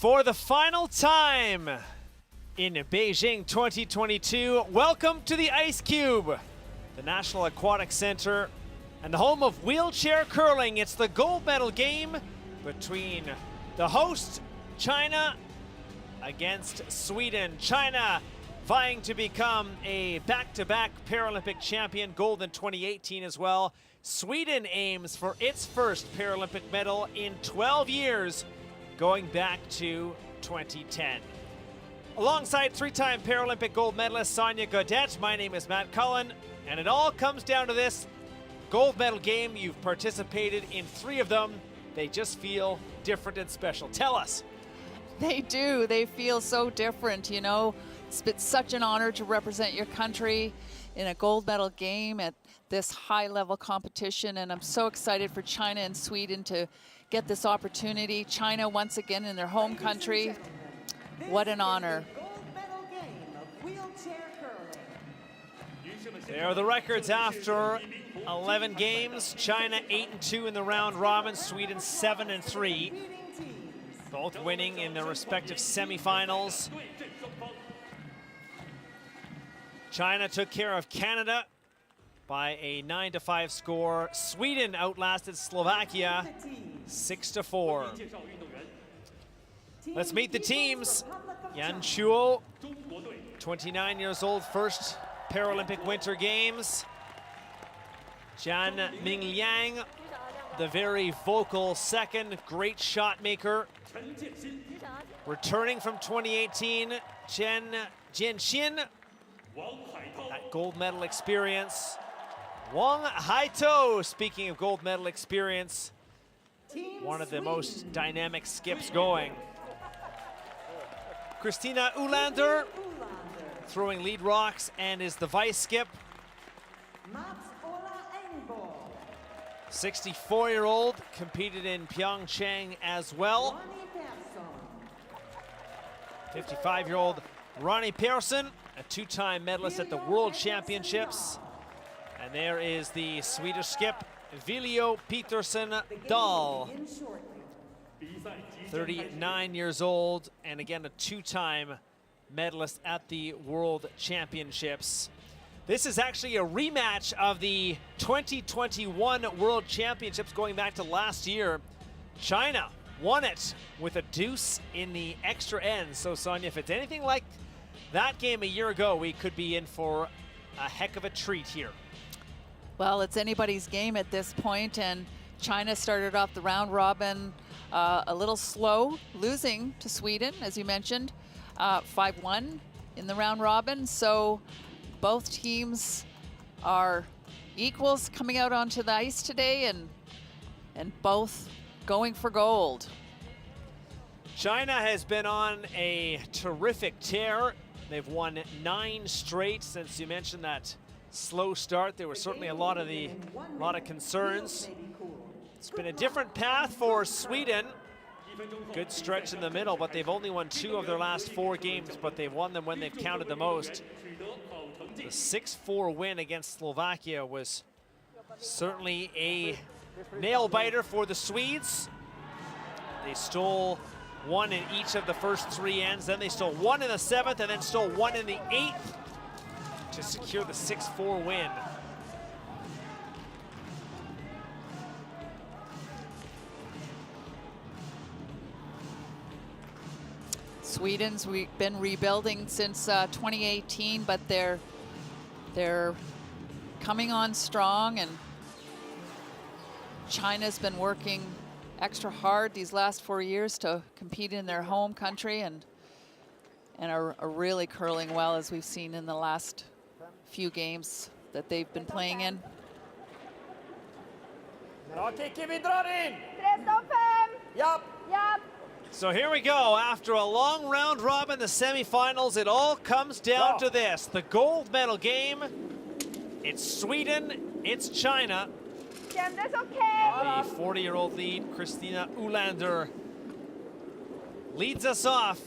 For the final time in Beijing 2022, welcome to the Ice Cube, the National Aquatic Center and the home of wheelchair curling. It's the gold medal game between the host, China, against Sweden. China vying to become a back-to-back Paralympic champion, gold in 2018 as well. Sweden aims for its first Paralympic medal in 12 years, going back to 2010. Alongside three-time Paralympic gold medalist Sonia Gaudette, my name is Matt Cullen, and it all comes down to this gold medal game. You've participated in 3 of them. They just feel different and special. Tell us. They do. They feel so different, you know. It's been such an honor to represent your country in a gold medal game at this high-level competition, and I'm so excited for China and Sweden to get this opportunity. China once again in their home country. What an honor. There are the records after 11 games. China 8-2 in the round robin, Sweden 7-3. Both winning in their respective semifinals. China took care of Canada by a 9-5 score. Sweden outlasted Slovakia 6-4. Let's meet the teams. Yan Chuo, 29 years old, first Paralympic Winter Games. Jian Mingliang, the very vocal second, great shot maker. Returning from 2018, Chen Jianxin, that gold medal experience. Wang Haito, speaking of gold medal experience, one of the most dynamic skips going. Christina Ulander throwing lead rocks and is the vice skip. 64-year-old, competed in Pyeongchang as well. 55-year-old Ronnie Persson, a 2-time medalist at the World Championships. And there is the Swedish skip, Viljo Petersen Dahl. 39 years old, and again a 2-time medalist at the World Championships. This is actually a rematch of the 2021 World Championships going back to last year. China won it with a deuce in the extra end. So Sonia, if it's anything like that game a year ago, we could be in for a heck of a treat here. Well, it's anybody's game at this point, and China started off the round robin a little slow, losing to Sweden, as you mentioned, 5-1 in the round robin. So both teams are equals coming out onto the ice today, and both going for gold. China has been on a terrific tear. They've won 9 straight since you mentioned that slow start. There were certainly a lot of concerns. It's been a different path for Sweden. Good stretch in the middle, but they've only won 2 of their last 4 games, but they've won them when they've counted the most. The 6-4 win against Slovakia was certainly a nail-biter for the Swedes. They stole 1 in each of the first 3 ends, then they stole 1 in the 7th, and then stole 1 in the 8th to secure the 6-4 win. Sweden's been rebuilding since 2018, but they're coming on strong, and China's been working extra hard these last 4 years to compete in their home country, and are really curling well, as we've seen in the last few games that they've been playing in. So here we go. After a long round robin, the semifinals, it all comes down to this. The gold medal game. It's Sweden, it's China. The 40-year-old lead, Christina Ulander, leads us off,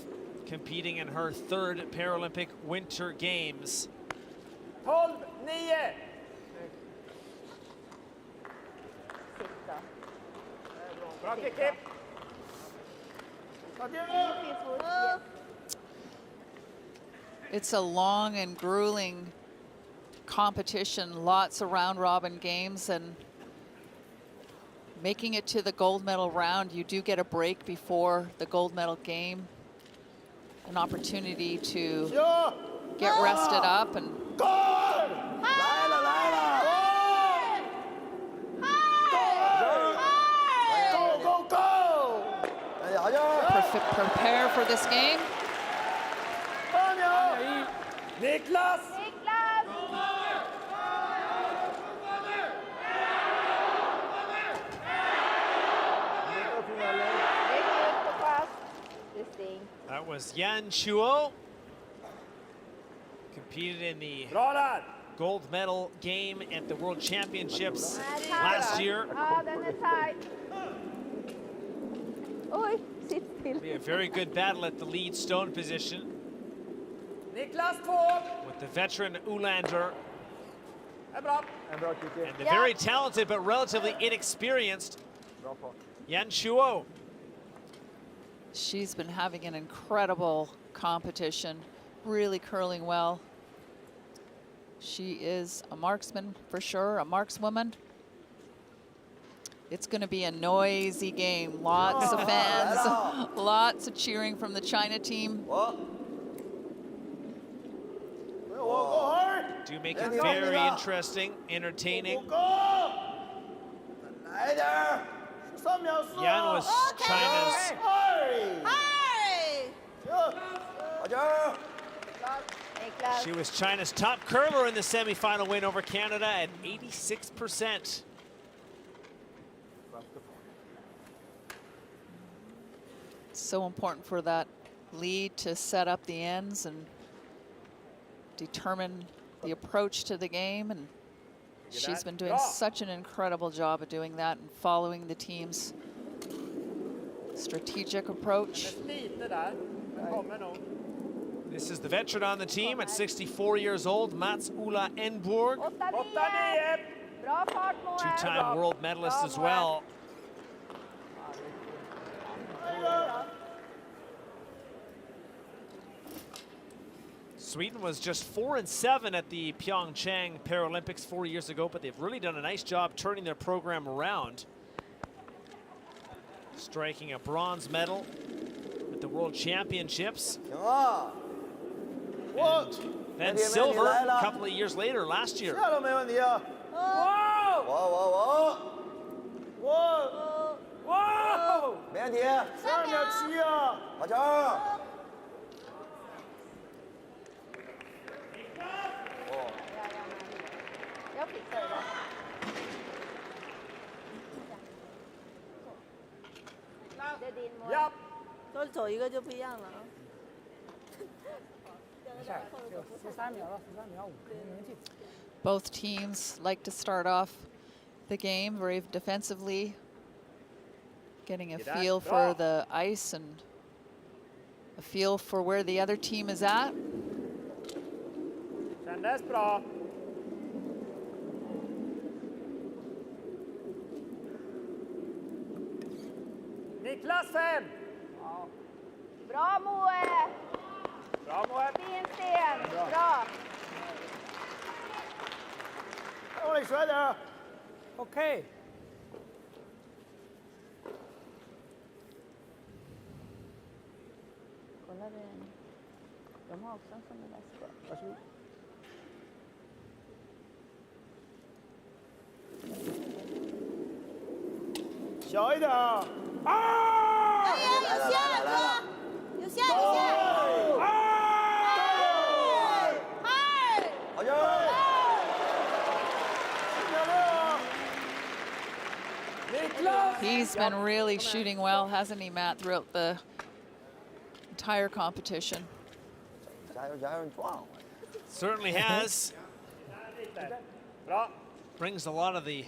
competing in her 3rd Paralympic Winter Games. 12-9. It's a long and grueling competition, lots of round robin games, and making it to the gold medal round, you do get a break before the gold medal game, an opportunity to get rested up and prepare for this game. Niklas! That was Yan Chuo. Competed in the Bra där! gold medal game at the World Championships last year. Ja, den är tight. Oj, sitt still. Be a very good battle at the lead stone position Niklas 2! with the veteran Ulander Är bra. and the very talented but relatively inexperienced Yan Chuo. She's been having an incredible competition, really curling well. She is a marksman for sure, a markswoman. It's going to be a noisy game. Lots of fans, lots of cheering from the China team. Do make it very interesting, entertaining. Yan was China's She was China's top curler in the semifinal win over Canada at 86%. So important for that lead to set up the ends and determine the approach to the game, and she's been doing such an incredible job of doing that and following the team's strategic approach. Lite där. Den kommer nog. This is the veteran on the team at 64 years old, Mats Ola Enborg, 8-9. Bra fart, Moe. two-time world medalist as well. Sweden was just 4-7 at the Pyeongchang Paralympics 4 years ago, but they've really done a nice job turning their program around. Striking a bronze medal at the World Championships. And then silver a couple of years later, last year. Whoa! Whoa! 3-7 啊！ Jag fixar det där. Det är din mål. Ja! 多走一个就不一样了啊。 Both teams like to start off the game very defensively, getting a feel for the ice and a feel for where the other team is at. Kändes bra. Niklas 5. Bra, Moe. Bra Moe. Fin sten. Bra. Alex, right there. Okay. Kolla den. De har också en sån där skål. Varsågod. Kör då! 有线哥，有线有线。He's been really shooting well, hasn't he, Matt, throughout the entire competition? Certainly has. Bra. Brings a lot of the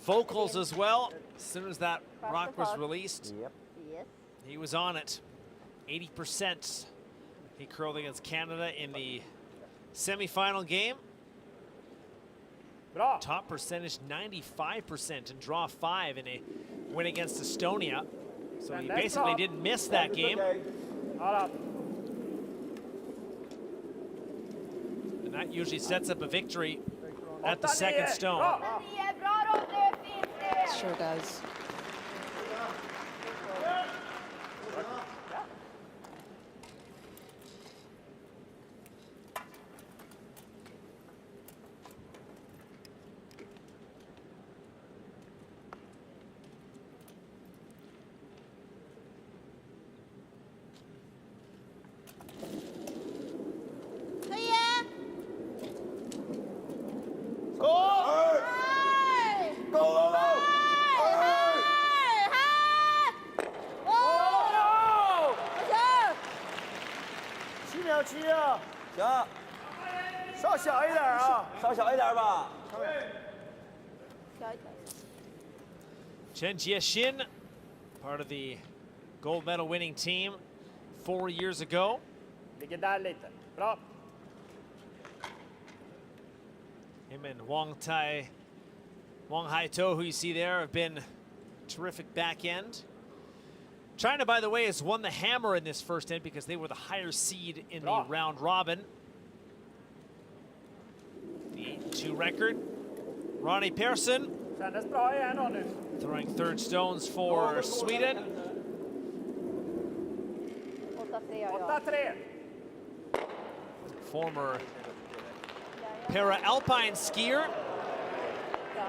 vocals as well. As soon as that rock was released, Yes. he was on it. 80%. He curled against Canada in the semifinal game. Bra. Top percentage 95% in draw 5 in a win against Estonia. So he basically didn't miss that game. Bra. And that usually sets up a victory at the second stone. Bra Robert, fint det. Sure does. Chen Jiexin, part of the gold medal winning team 4 years ago. Ligger där lite. Bra. Him and Wang Haito, who you see there, have been terrific back end. China, by the way, has won the hammer in this first end because they were the higher seed in the round robin. The 8-2 record. Ronnie Persson Kändes bra igen då nu. throwing third stones for Sweden. 8-3 har jag. 8-3. Former para-alpine skier. Ja,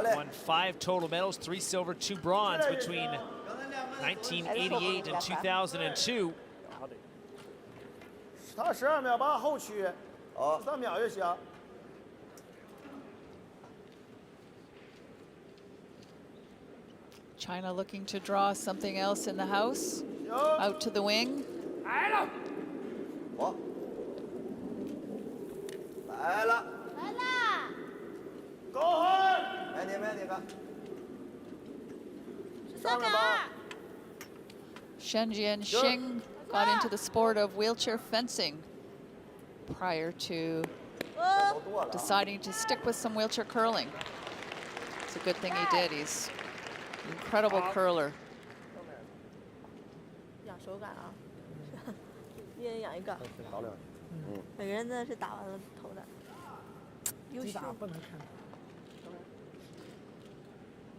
de Won 5 total medals, 3 silver, 2 bronze between 1988 and 2002. 他12秒8后区，13秒就行。 China looking to draw something else in the house. Out to the wing. 来了，来啦！ 高喊， 13秒2。 Shen Jianxing got into the sport of wheelchair fencing prior to deciding to stick with some wheelchair curling. It's a good thing he did. He's an incredible curler. 养手感啊，一人养一个。每个人真的是打完了头的，优秀。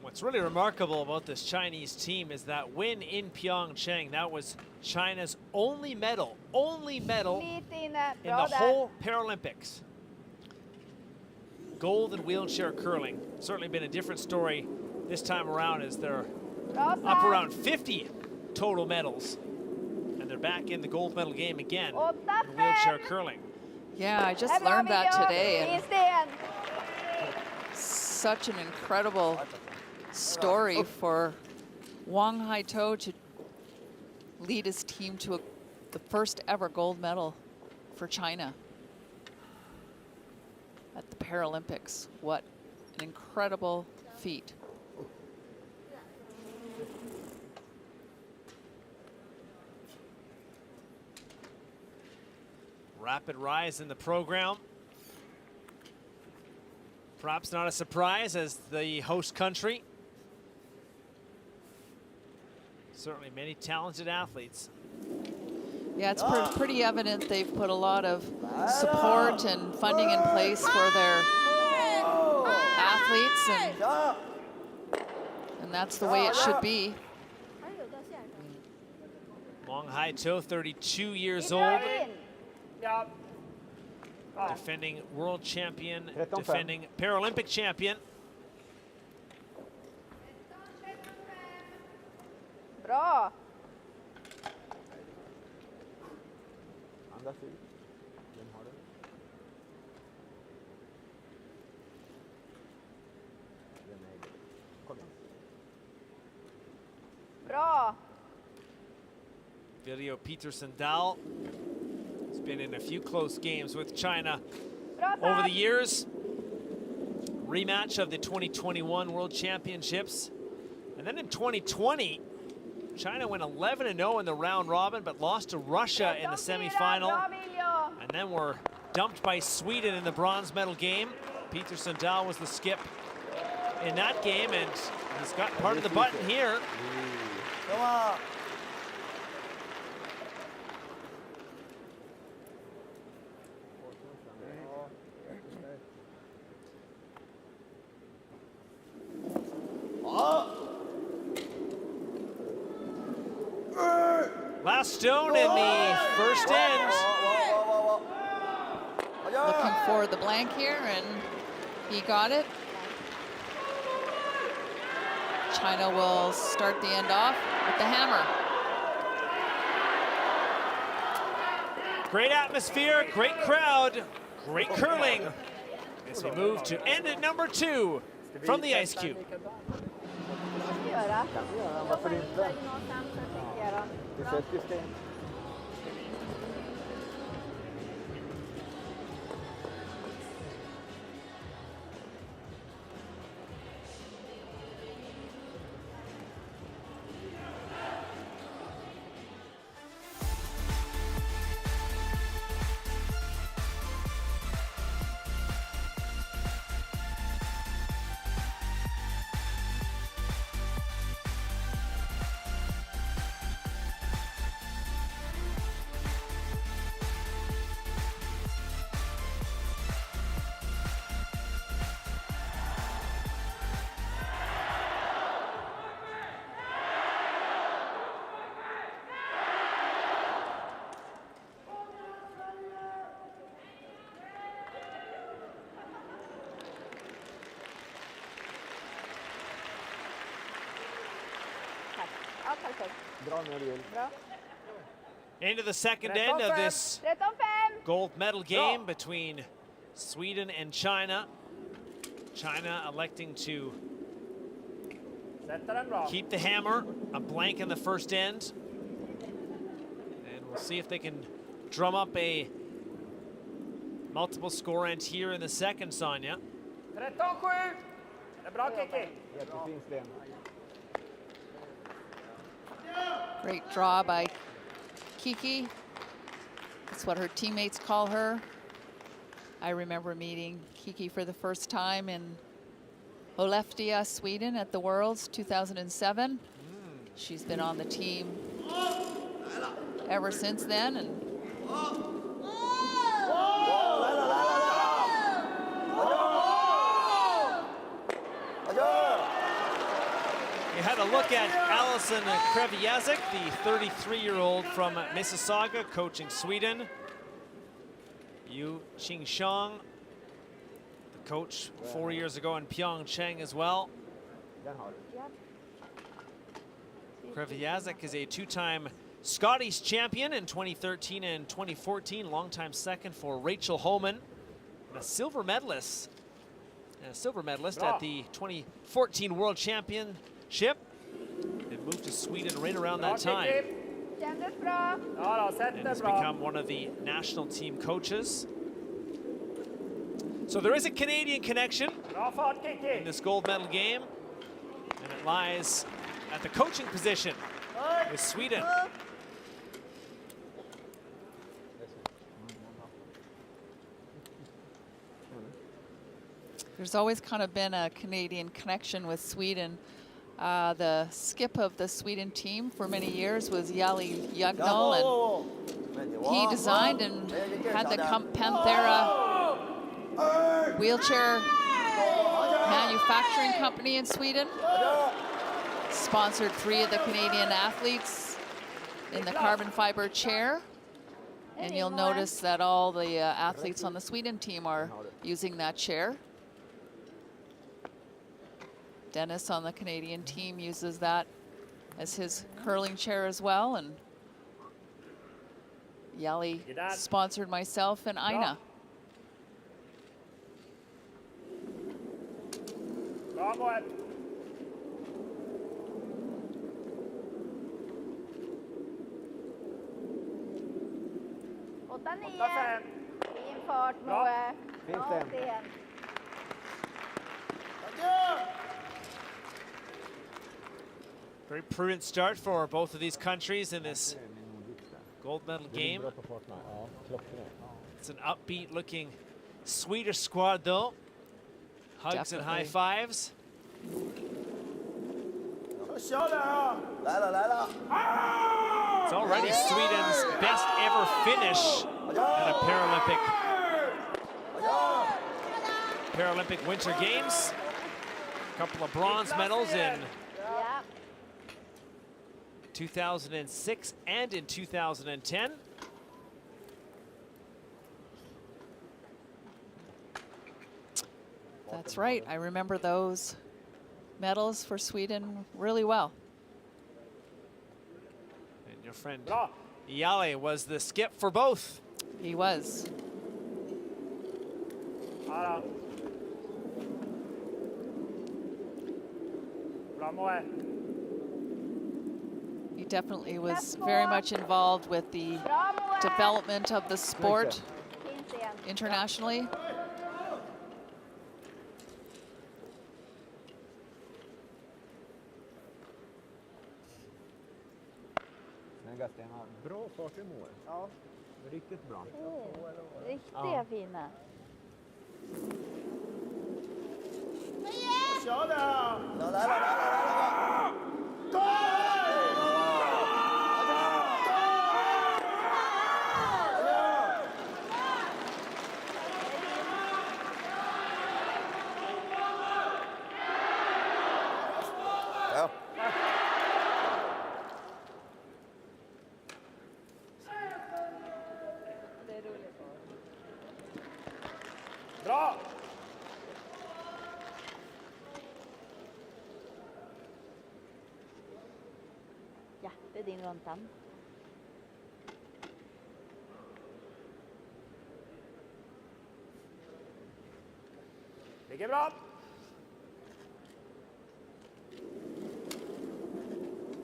What's really remarkable about this Chinese team is that win in Pyeongchang, that was China's only medal Lite inne. in Bra the där. whole Paralympics. Gold in wheelchair curling. Certainly been a different story this time around as they're Bra up Sam. around 50 total medals. And they're back in the gold medal game again in wheelchair curling. Yeah, I Det just är bra, learned that Miguel. today. Fin And sten. such an incredible story for Wang Haito to lead his team to the first ever gold medal for China at the Paralympics. What an incredible feat. Rapid rise in the program. Perhaps not a surprise as the host country. Certainly many talented athletes. Yeah, it's pretty evident they've put a lot of support and funding in place for their athletes, and that's the way it should be. 还是有到线上。 Wang Haito, 32 years old, In. Ja. defending world champion, defending Paralympic champion. Bra. Bra. Video Peterson Dahl has been in a few close games with China Bra over the Sam. years. Rematch of the 2021 World Championships. And then in 2020, China went 11-0 in the round robin, but lost to Russia in the semifinal. Bra Viljo. And then were dumped by Sweden in the bronze medal game. Peterson Dahl was the skip in that game, and he's got part of the button here. 行吗？ Last stone in the first end. Looking for the blank here, and he got it. China will start the end off with the hammer. Great atmosphere, great crowd, great curling. As we move to end at number 2 from the Ice Cube. Varför inte? Det är ett system. Ja, perfekt. Bra när du vill. Bra. Into the second end of this 13-5. gold medal game between Sweden and China. China electing to keep the hammer, a blank in the first end. And we'll see if they can drum up a multiple score end here in the second, Sonia. 13-7. Det är bra, Kiki. Jättefin sten. Great draw by Kiki. That's what her teammates call her. I remember meeting Kiki for the first time in Skellefteå, Sweden at the Worlds 2007. She's been on the team ever since then. And You had a look at Alison Kreviazek, the 33-year-old from Mississauga, coaching Sweden. Yu Qingxiang, the coach 4 years ago in Pyeongchang as well. Kreviazek is a two-time Scottish champion in 2013 and 2014, longtime second for Rachel Homan, and a silver medalist at the 2014 World Championship, and moved to Sweden right around that time. Kändes bra. And has become one of the national team coaches. So there is a Canadian connection in this gold medal game, and it lies at the coaching position with Sweden. there's always kind of been a Canadian connection with Sweden. The skip of the Sweden team for many years was Jali Jagnol, and he designed and had the Panthera wheelchair manufacturing company in Sweden. Sponsored 3 of the Canadian athletes in the carbon fiber chair. And you'll notice that all the athletes on the Sweden team are using that chair. Dennis on the Canadian team uses that as his curling chair as well. And Jali sponsored myself and Ina. Fin fart, Moe. Bra sten. Very prudent start for both of these countries in this gold medal game. It's an upbeat looking Swedish squad though. Hugs and high fives. 小点啊！来了来了， It's already Sweden's best ever finish at a Paralympic Winter Games. A couple of bronze medals in 2006 and in 2010. That's right. I remember those medals for Sweden really well. And your friend Yale was the skip for both. He was. He definitely was very much involved with the development of the sport internationally. Snygga Stenhamn. Bra fart i mål. Ja. Riktigt bra. Riktiga fina. 小点啊！来了来了来了， Bra! Ja, det är din rundan. Ligger bra.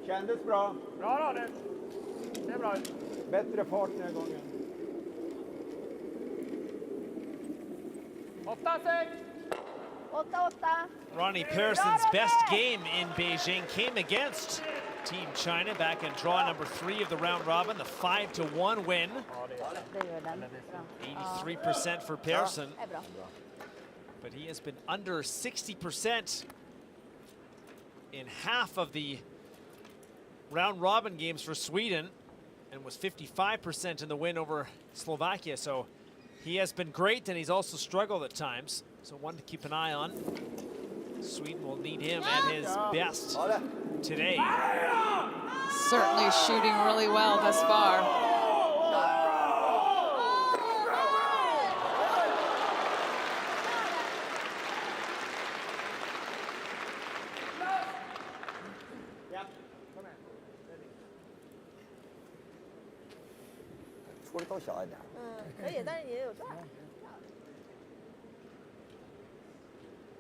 Kändes bra. Bra Ronny. Det är bra ut. Bättre fart den här gången. 8-6. 8-8. Ronnie Pearson's best game in Beijing came against Team China back in draw number 3 of the round robin, the 5-1 win. Det gör den. Bra. 83% for Pearson, Det är bra. but he has been under 60% in half of the round robin games for Sweden and was 55% in the win over Slovakia. So he has been great, and he's also struggled at times. So one to keep an eye on. Sweden will need him at his best today. Certainly shooting really well thus far.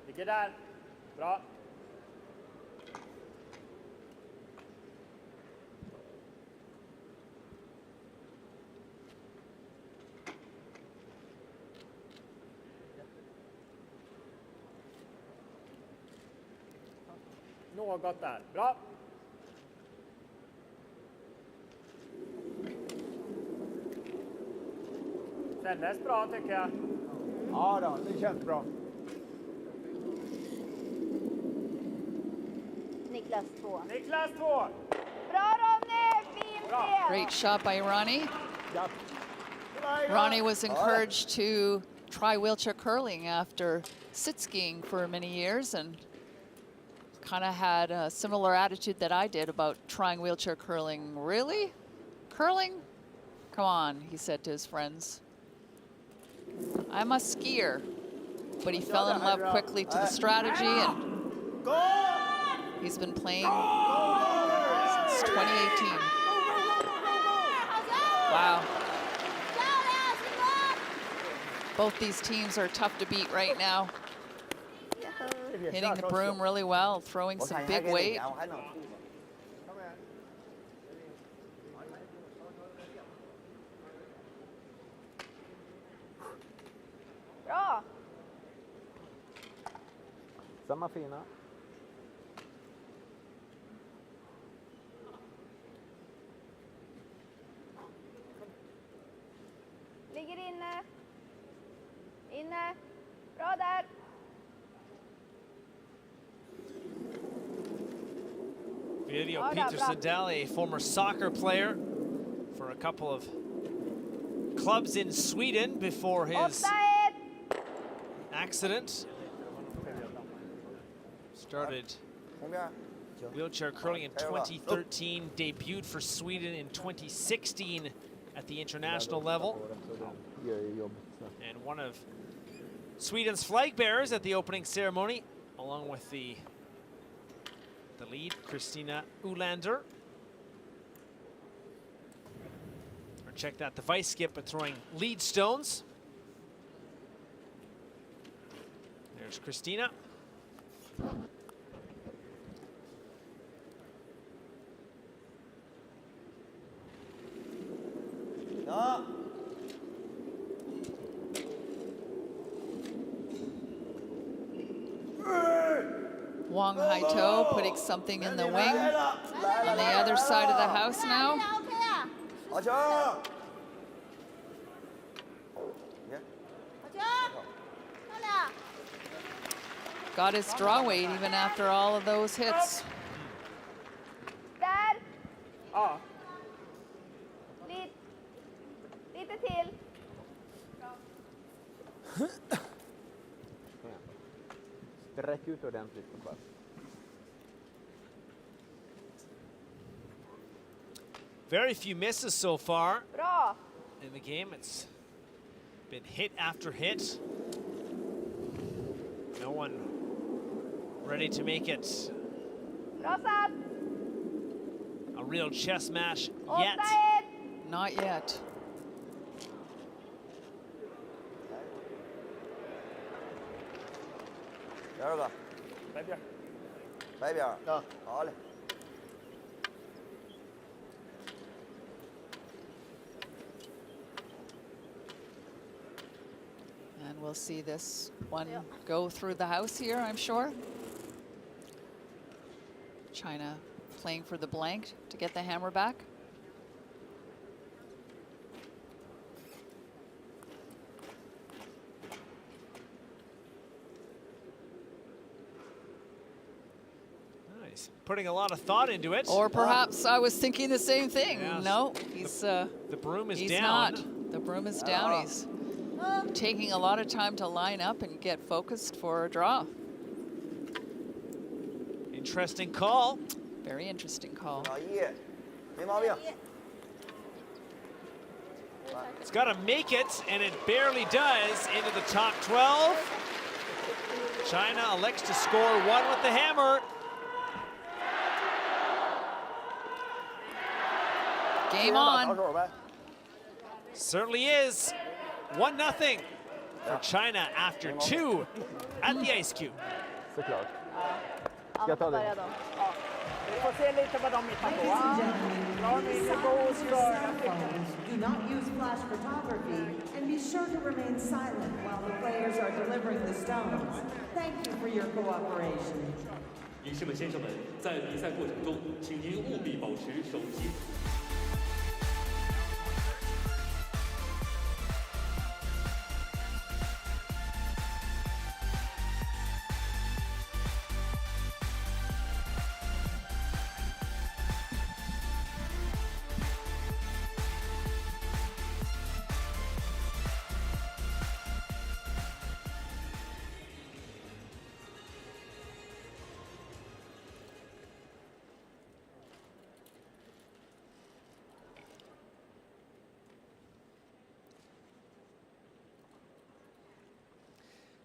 Ligger där. Bra. Något där. Bra. Kändes bra tycker jag. Ja då, det känns bra. Niklas 2. Niklas 2. Bra Ronny! Fint det! Great shot by Ronnie. Ronnie was encouraged to try wheelchair curling after sit skiing for many years, and kind of had a similar attitude that I did about trying wheelchair curling. Really? Curling? Come on, he said to his friends. I'm a skier. But he fell in love quickly to the strategy, and he's been playing since 2018. Wow. Both these teams are tough to beat right now. Hitting the broom really well, throwing some big weight. Bra! Samma fina. Ligger inne. Inne. Bra där. Video Peter Sundell, a former soccer player for a couple of clubs in Sweden before his accident. Started wheelchair curling in 2013, debuted for Sweden in 2016 at the international level, and one of Sweden's flag bearers at the opening ceremony, along with the lead, Christina Ulander. Or check that, the vice skip at throwing lead stones. There's Christina. Wang Haito putting something in the wing on the other side of the house now. Got his draw weight even after all of those hits. Där. Lite till. Sträck ut ordentligt på plats. Very few misses so far Bra. in the game. It's been hit after hit. No one ready to make it Bra satt. a real chess match yet. 8-1. Not yet. And we'll see this one go through the house here, I'm sure. China playing for the blank to get the hammer back. Nice. Putting a lot of thought into it. Or perhaps I was thinking the same thing. Yeah. No, he's The broom is he's down. not. The broom is down. He's taking a lot of time to line up and get focused for a draw. Interesting call. Very interesting call. It's got to make it, and it barely does, into the top 12. China elects to score one with the hammer. Game on. Certainly is. 1-0 for China after 2 at the Ice Cube. Såklart. Ska jag ta det? Vi får se lite vad de hittar på. Do not use flash photography and be sure to remain silent while the players are delivering the stones. Thank you for your cooperation. 女士们、先生们，在比赛过程中，请您务必保持手机。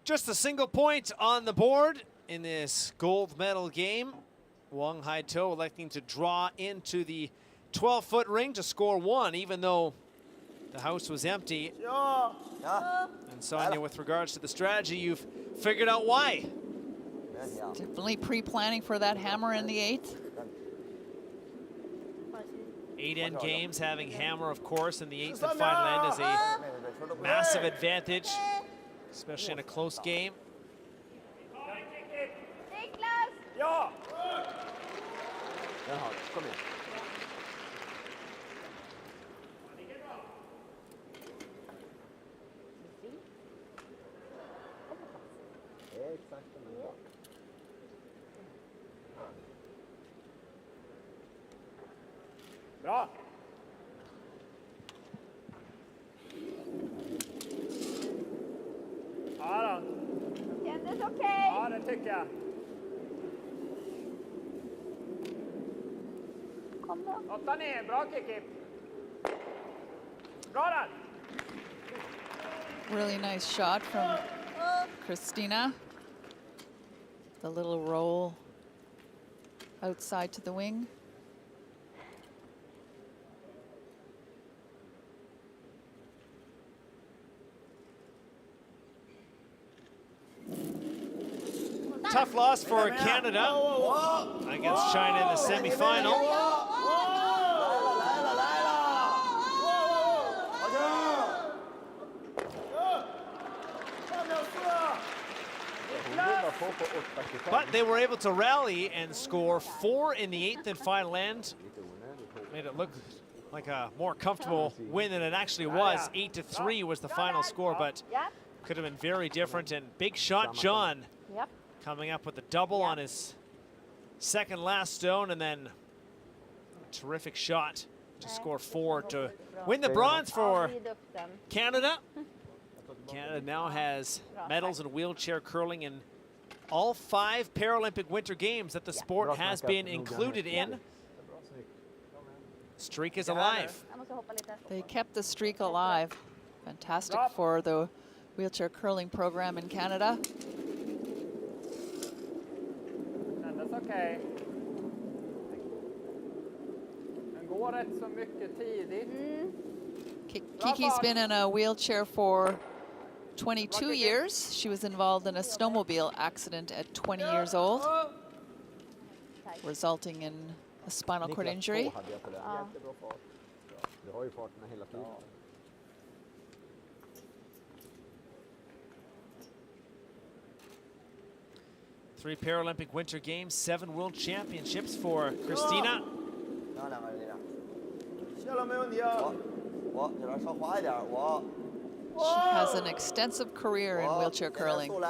Just a single point on the board in this gold medal game. Wang Haito electing to draw into the 12-foot ring to score one, even though the house was empty. And Sonia, with regards to the strategy, you've figured out why. Definitely pre-planning for that hammer in the 8th. 8 end games, having hammer, of course, in the 8th and final end is a massive advantage, especially in a close game. Niklas. Ja! Jaha, kom igen. Exakt som en bak. Bra. Ja då. Kändes okej. Ja, det tycker jag. Kom då. 8 ner. Bra Kiki. Bra där. Really nice shot from Christina. The little roll outside to the wing. Tough loss for Canada against China in the semifinal. But they were able to rally and score 4 in the 8th and final end. Made it look like a more comfortable win than it actually was. 8-3 was the final score, but could have been very different. And big shot John coming up with the double on his second last stone, and then a terrific shot to score 4 to win the bronze for Canada. Canada now has medals in wheelchair curling in all 5 Paralympic Winter Games that the sport has been included in. Streak is alive. They kept the streak alive. Fantastic for the wheelchair curling program in Canada. Kändes okej. Den går rätt så mycket tidigt. Kiki's been in a wheelchair for 22 years. She was involved in a snowmobile accident at 20 years old, resulting in a spinal cord injury. Three Paralympic Winter Games, 7 World Championships for Christina. She has an extensive career in wheelchair curling. Niklas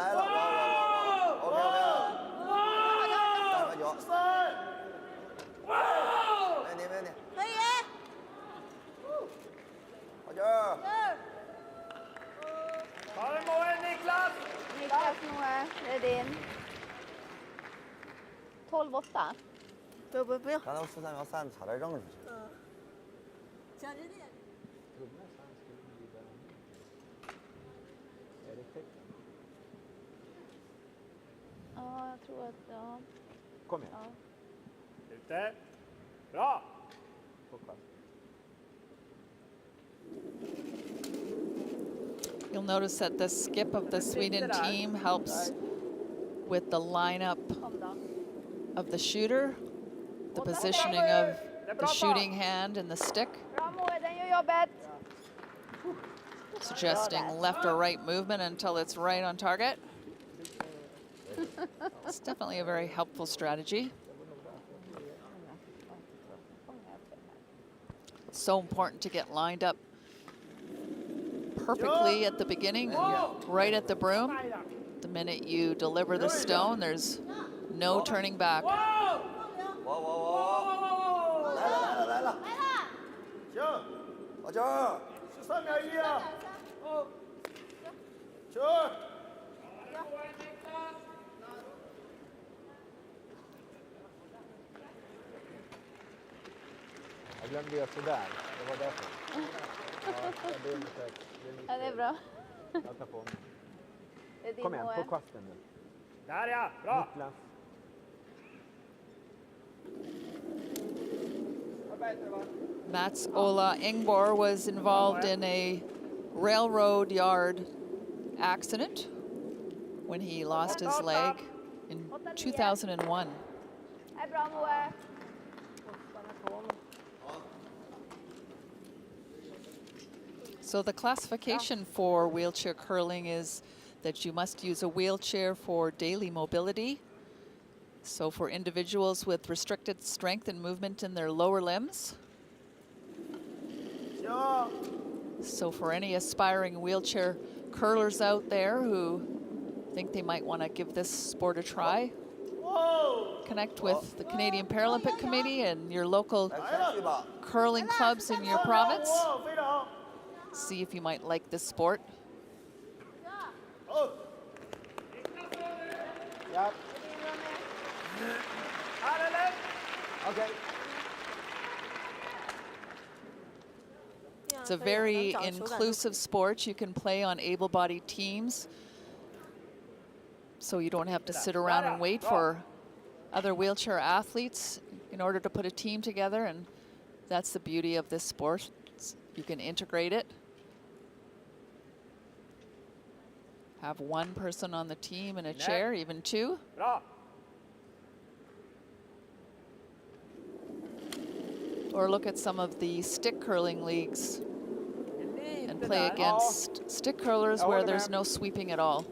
Noe, det är din. 12-8. 刚才我13秒3差点扔出去。小直点。 Ja, jag tror att, ja. Kom igen. Ute. Bra. You'll notice that the skip of the Sweden team helps with the lineup of the shooter, the positioning of the shooting hand and the stick, Bra Moe, den gör jobbet. suggesting left or right movement until it's right on target. It's definitely a very helpful strategy. It's so important to get lined up perfectly at the beginning, right at the broom. The minute you deliver the stone, there's no turning back. Jag glömde göra sådär. Det var därför. Ja, jag ber om ursäkt. Ja, det är bra. Jag tar på mig. Det är din Kom igen, Moe. på kvasten nu. Där ja, bra. Niklas. Mats Ola Enborg was involved in a railroad yard accident when he lost his leg in 2001. Det är bra Moe. So the classification for wheelchair curling is that you must use a wheelchair for daily mobility. So for individuals with restricted strength and movement in their lower limbs. So for any aspiring wheelchair curlers out there who think they might want to give this sport a try, connect with the Canadian Paralympic Committee and your local curling clubs in your province. See if you might like this sport. Yep. Okay. It's a very inclusive sport. You can play on able-bodied teams, so you don't have to sit around and wait for other wheelchair athletes in order to put a team together, and that's the beauty of this sport. You can integrate it. Have one person on the team in a chair, even two. Or look at some of the stick curling leagues and play against stick curlers where there's no sweeping at all.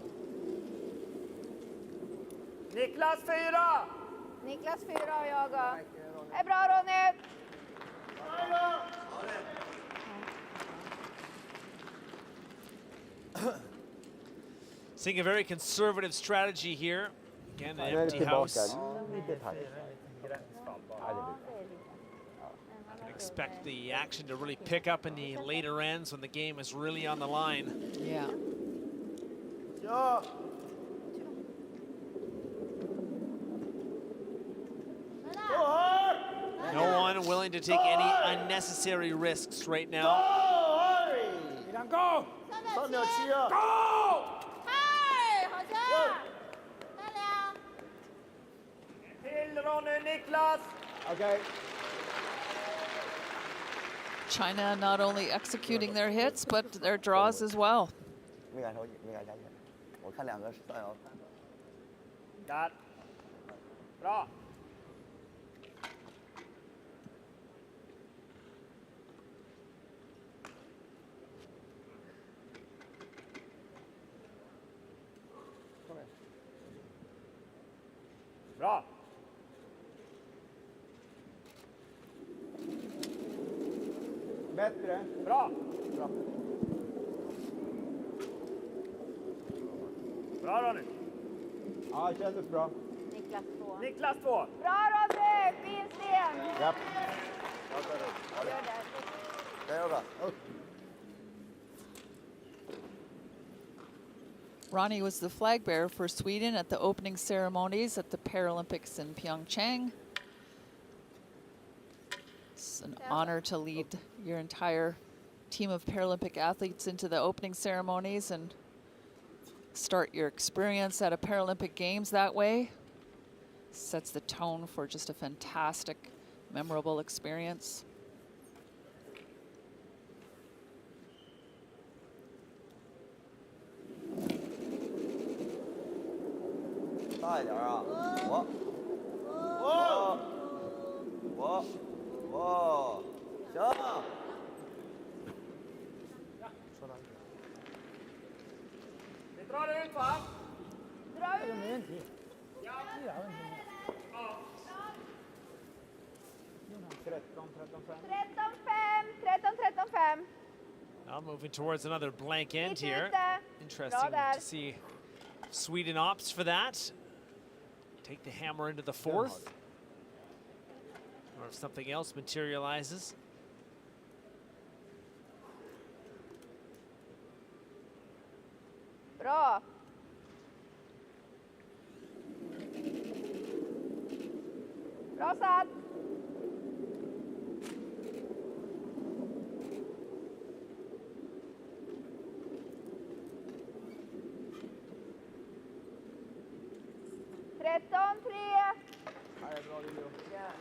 Niklas 4! Niklas 4 och jagar. Det är bra Ronny! Seeing a very conservative strategy here. Again, an empty house. Expect the action to really pick up in the later ends when the game is really on the line. Yeah. No one willing to take any unnecessary risks right now. Go! 3秒7啊 Hej! 好球！漂亮！ Till Ronny, Niklas! Okay. China not only executing their hits, but their draws as well. 没敢手，没敢下去。我看2个算要看。Got. Bra. Bra. Bättre. Bra. Bra. Bra Ronny. Ja, kändes bra. Niklas 2. Niklas 2. Bra Ronny! Fin sten! Japp. Gör det. Ronnie was the flag bearer for Sweden at the opening ceremonies at the Paralympics in Pyeongchang. It's an honor to lead your entire team of Paralympic athletes into the opening ceremonies and start your experience at a Paralympic Games that way. Sets the tone for just a fantastic, memorable experience. Vi drar ut va? Dra ut! 13-5. Now moving towards another blank end Lite here. ute. Interesting Bra där. to see if Sweden opts for that. Take the hammer into the fourth. Or if something else materializes. Bra! Bra satt!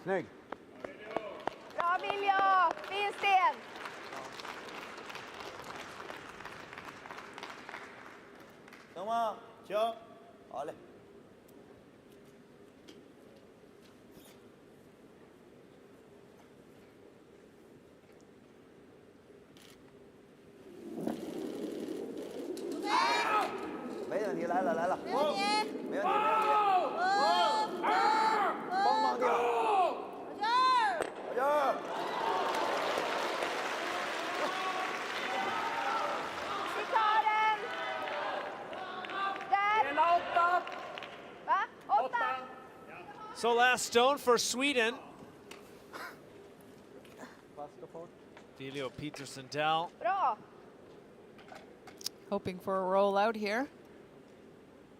Snygg. Bra Vilja! Fin sten! Đúng không? Chưa? Đó lên. Mấy lần thì lại là. Mấy lần thì. Bóng mang đi. Chưa? Vi tar den! Där! Hela 8. Va? 8? So last stone for Sweden. Filio Peterson Dell. Bra! Hoping for a rollout here.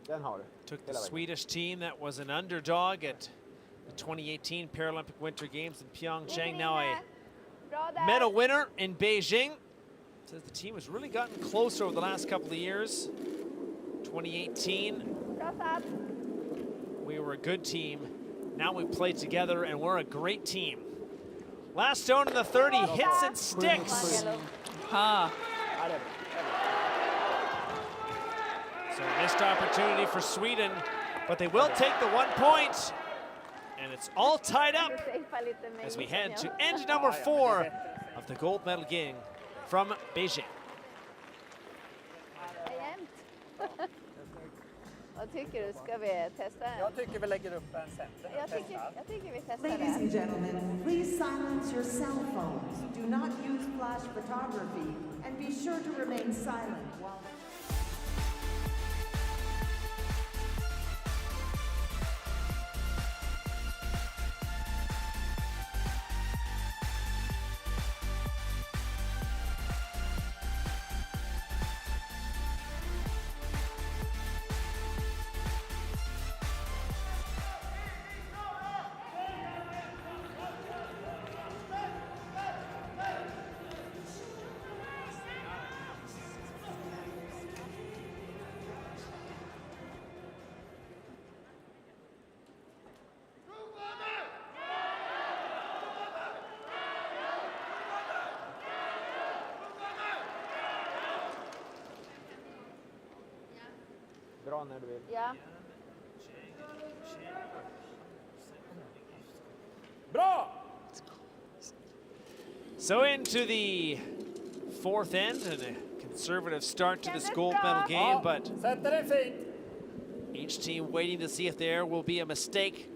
Den har du. Took the Hela vägen. Swedish team that was an underdog at the 2018 Paralympic Winter Games in Pyeongchang. Now a Bra där! medal winner in Beijing. Says the team has really gotten closer over the last couple of years. 2018, Bra satt! we were a good team. Now we play together and we're a great team. Last stone in the 30, hits and sticks. Ha. Ja, det är bra. So a missed opportunity for Sweden, but they will take the 1 point. And it's all tied up as we head to end number 4 of the gold medal game from Beijing. Jämnt. Vad tycker du? Ska vi testa den? Jag tycker vi lägger upp en center. Jag tycker vi testar Ladies det. and gentlemen, please silence your cell phones. Do not use flash photography and be sure to remain silent while... Dra när du vill. Ja. Bra! So into the 4th end and a conservative start to this gold medal game, but Sätter den fint. each team waiting to see if there will be a mistake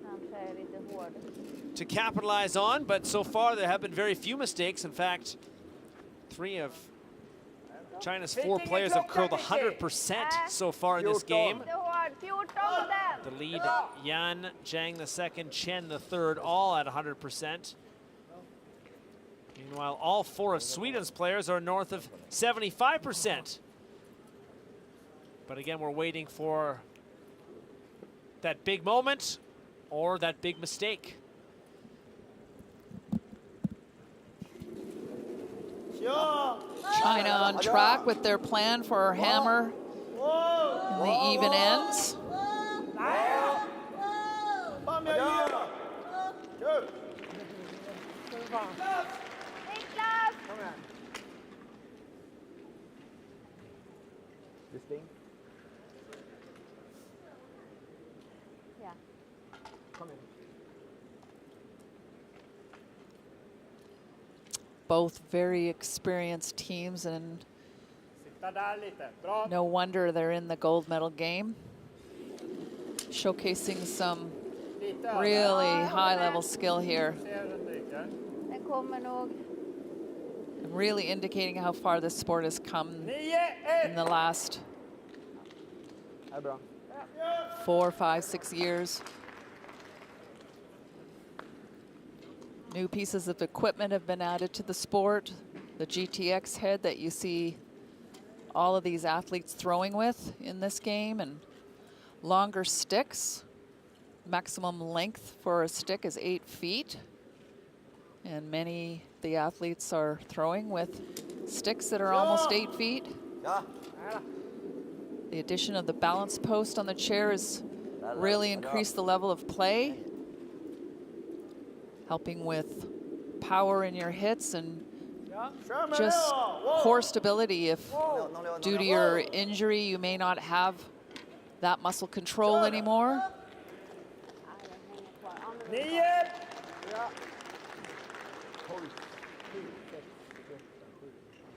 Kanske är lite hård. to capitalize on, but so far there have been very few mistakes. In fact, 3 of China's 4 players have curled 100% so far in this game. Lite hård. 14 på den! The lead, Yan, Zhang the second, Chen the third, all at 100%. Meanwhile, all 4 of Sweden's players are north of 75%. But again, we're waiting for that big moment or that big mistake. China on track with their plan for hammer in the even ends. Niklas! Kom igen. Distinkt. Ja. Kom igen. Both very experienced teams, and Sitta där lite. Bra. no wonder they're in the gold medal game. Showcasing some Lite really high-level skill here, Ser den dyker. Den kommer nog. and really indicating how far this sport has come 9-1. in the last Det är bra. 4, 5, 6 years. New pieces of equipment have been added to the sport. The GTX head that you see all of these athletes throwing with in this game, and longer sticks. Maximum length for a stick is 8 feet. And many the athletes are throwing with sticks that are almost 8 feet. Ja. The addition of the balance post on the chair has really increased the level of play, helping with power in your hits and just core stability. If due to your injury you may not have that muscle control anymore. Ja, den hänger kvar. Ja, men 9.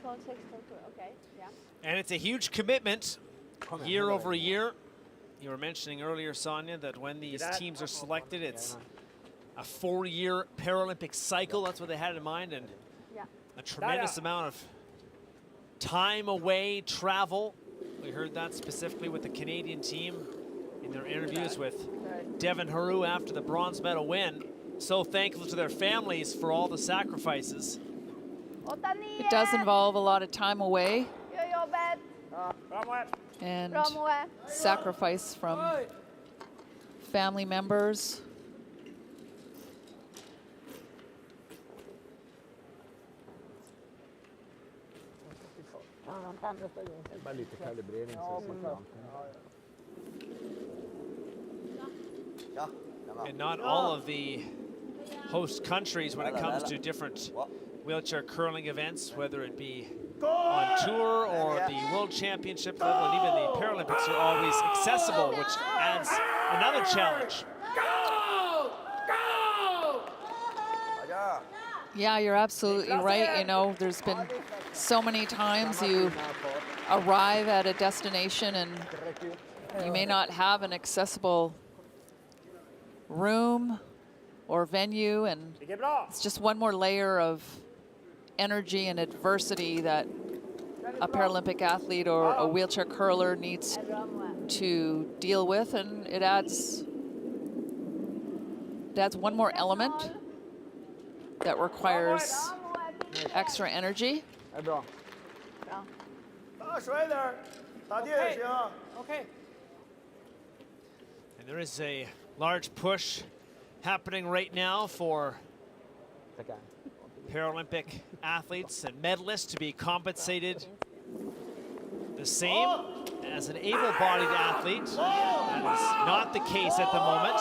12, 16, okej. Ja. And it's a huge commitment year over year. You were mentioning earlier, Sonia, that when these teams are selected, it's a 4-year Paralympic cycle. That's what they had in mind, and Ja. a tremendous amount of time away, travel. We heard that specifically with the Canadian team in their interviews with Devin Haru after the bronze medal win. So thankful to their families for all the sacrifices. It does involve a lot of time away and sacrifice from family members. Bara lite kalibrering så på flanken. And not all of the host countries when it comes to different wheelchair curling events, whether it be on tour or the World Championship level and even the Paralympics, are always accessible, which adds another challenge. Yeah, you're absolutely right. You know, there's been so many times you arrive at a destination and you may not have an accessible room or venue, and it's just one more layer of energy and adversity that a Paralympic athlete or a wheelchair curler needs to deal with, and it adds one more element that requires extra energy. Okay. And there is a large push happening right now for Paralympic athletes and medalists to be compensated the same as an able-bodied athlete. That is not the case at the moment.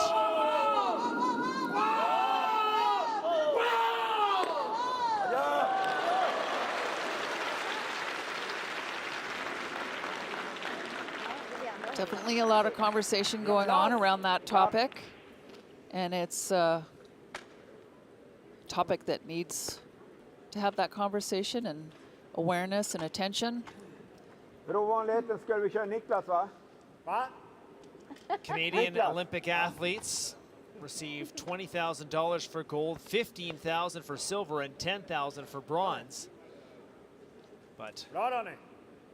Definitely a lot of conversation going on around that topic, and it's a topic that needs to have that conversation and awareness and attention. Canadian Olympic athletes receive $20,000 for gold, $15,000 for silver, and $10,000 for bronze. But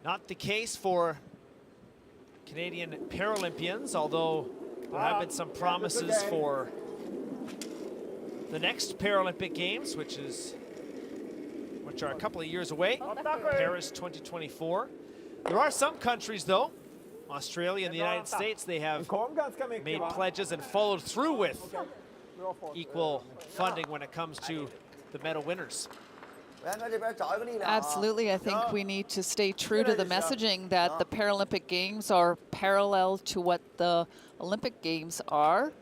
not the case for Canadian Paralympians, although there have been some promises for the next Paralympic Games, which are a couple of years away, Paris 2024. There are some countries, though, Australia and the United States, they have made pledges and followed through with equal funding when it comes to the medal winners. Absolutely, I think we need to stay true to the messaging that the Paralympic Games are parallel to what the Olympic Games are.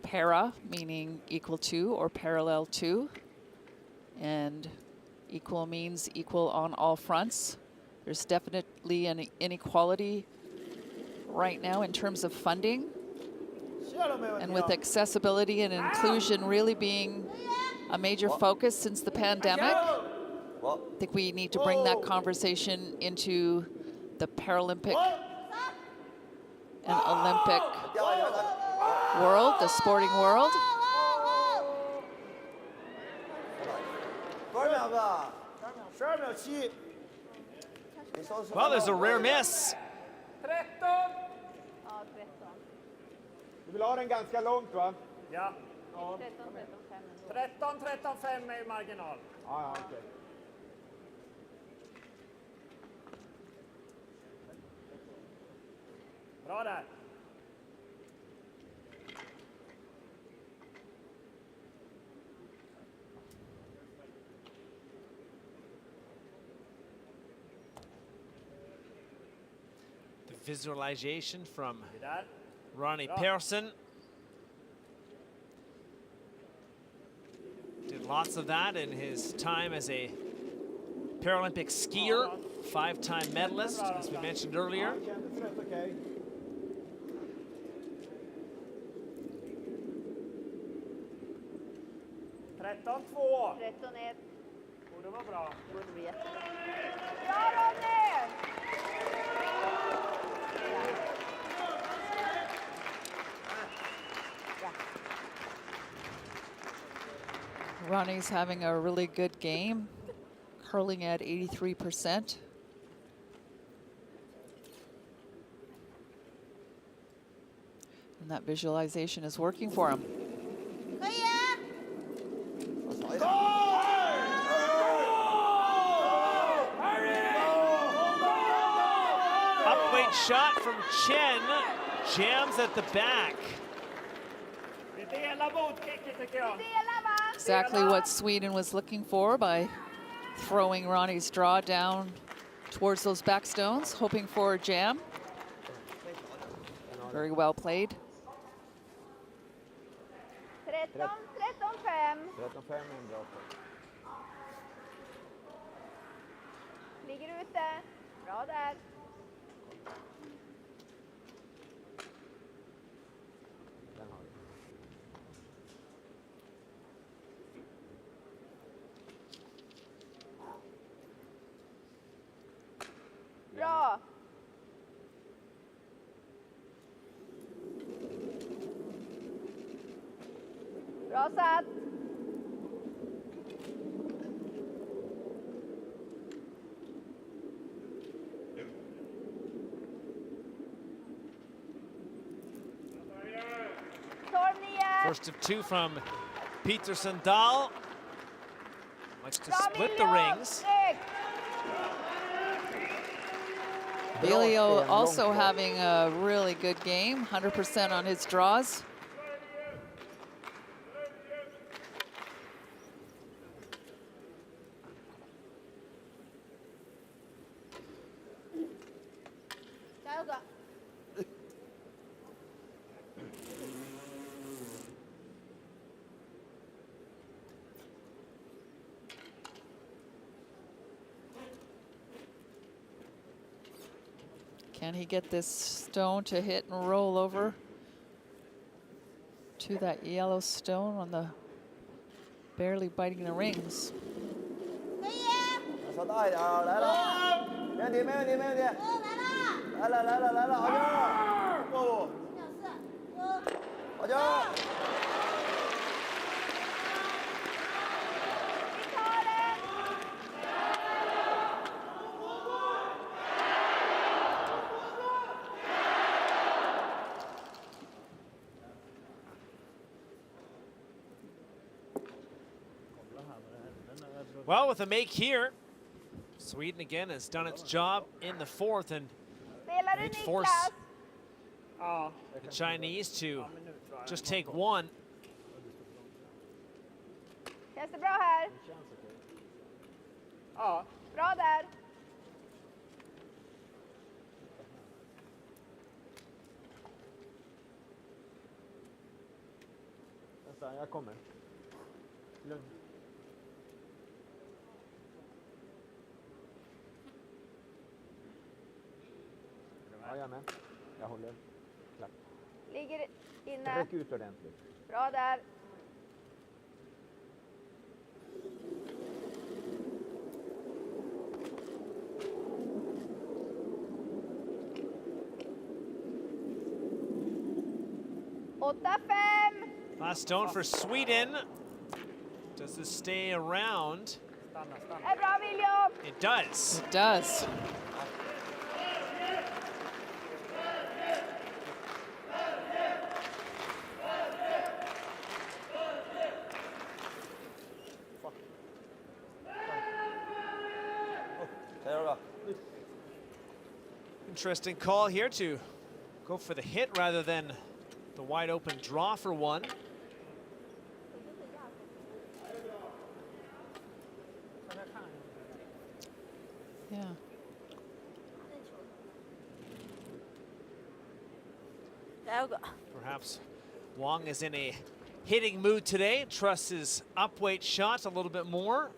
Para meaning equal to or parallel to, and equal means equal on all fronts. There's definitely an inequality right now in terms of funding, and with accessibility and inclusion really being a major focus since the pandemic, I think we need to bring that conversation into the Paralympic and Olympic world, the sporting world. Well, there's a rare miss. Du vill ha den ganska långt, va? Ja. 13-5 är marginal. Ja, okej. Bra där. The visualization from Ronnie Persson. Did lots of that in his time as a Paralympic skier, 5-time medalist, as we mentioned earlier. Det var bra. Ronnie's having a really good game, curling at 83%. And that visualization is working for him. 可以啊。 Upweight shot from Chen, jams at the back. Exactly what Sweden was looking for by throwing Ronnie's draw down towards those back stones, hoping for a jam. Very well played. 13-5. 13-5 är en bra skott. Ligger ute. Bra där. Den har vi. Bra. Bra satt. Storm 9. First of two from Peterson Dahl. Likes to split the rings. Bilio also having a really good game, 100% on his draws. Can he get this stone to hit and roll over to that yellow stone on the barely biting the rings? 手大一点啊，来了，没问题，没问题，没问题。来了，来了，来了，好球！哦，好球！ Well, with a make here, Sweden again has done its job in the fourth and may force the Chinese to just take one. Känns det bra här? Ja. Bra där. Vänta, jag kommer. Lugn. Jajamän, jag håller. Klapp. Ligger inne. Tryck ut ordentligt. Bra där. Last stone for Sweden. Does this stay around? It does. It does. Interesting call here to go for the hit rather than the wide open draw for one. Yeah. Perhaps Wong is in a hitting mood today, trusts his upweight shot a little bit more.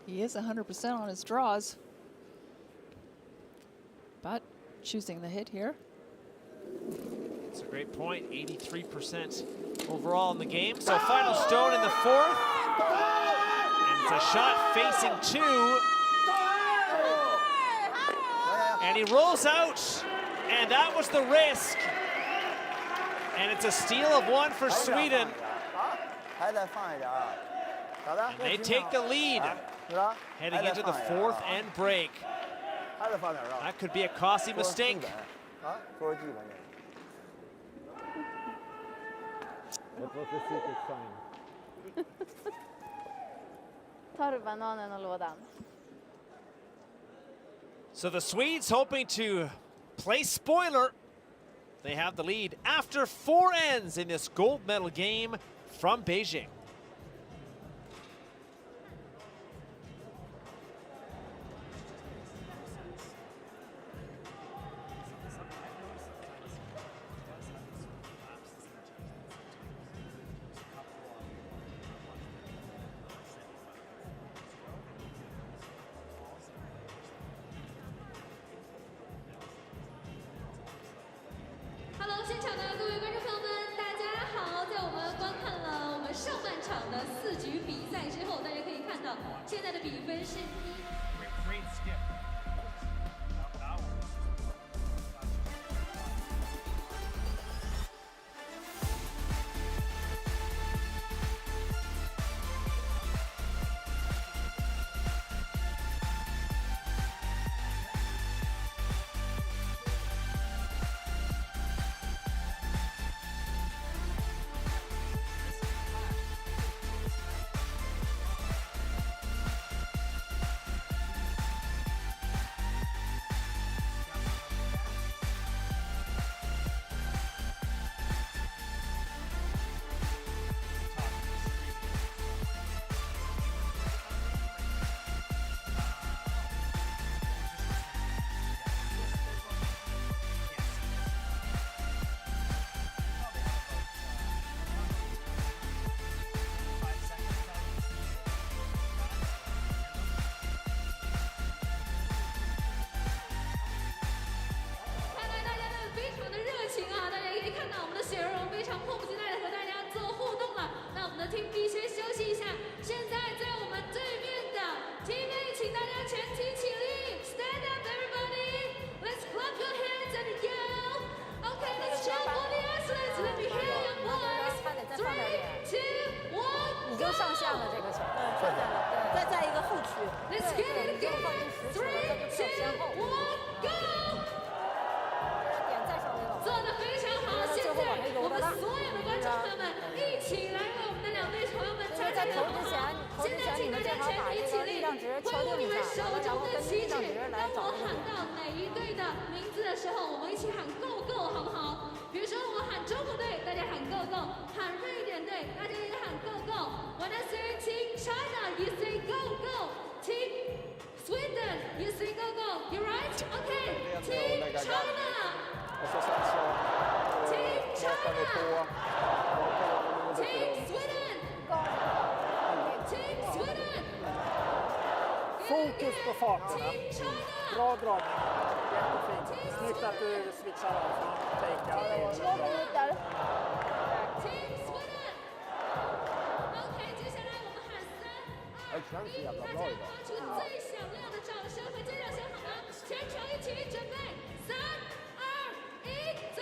He is 100% on his draws, but choosing the hit here. It's a great point, 83% overall in the game. So final stone in the fourth. And it's a shot facing two. And he rolls out, and that was the risk. And it's a steal of one for Sweden. And they take the lead heading into the fourth and break. That could be a costly mistake. That was the secret sign. Tar du bananen och lådan? So the Swedes hoping to play spoiler. They have the lead after 4 ends in this gold medal game from Beijing. Hello， 现场的各位观众朋友们，大家好！在我们观看了我们上半场的4局比赛之后，大家可以看到现在的比分是听 B 先休息一下。现在在我们对面的 Team A， 请大家全体起立 ，Stand up everybody， Let's clap your hands and yell。Okay, let's cheer for the athletes. Let me hear your voice. 3, 2, 1， 你就上线了这个球，上线了，对，再一个后区。Let's get it again. 3, 2, 1, go！ 点再稍微往。做得非常好，现在我们所有的观众朋友们一起来为我们的2队朋友们加加油！现在请大家全体起立，挥舞你们手中的旗帜。当我喊到哪一队的名字的时候，我们一起喊 Go Go， 好不好？比如说我喊中国队，大家喊 Go Go； 喊瑞典队，大家也喊 Go Go。When I say Team China, you say Go Go. Team Sweden, you say Go Go. You right? Okay. Team China. Och så sen så matar vi på. Team Sweden! Team Sweden! Fokus på farten. Team China! Bra dragning. Jättefint. Snyggt att du switchar av från take-out. Team Sweden! OK， 接下来我们喊3、2、1，大家发出最响亮的掌声和尖叫声，好吗？全场一起准备，3、2、1，走！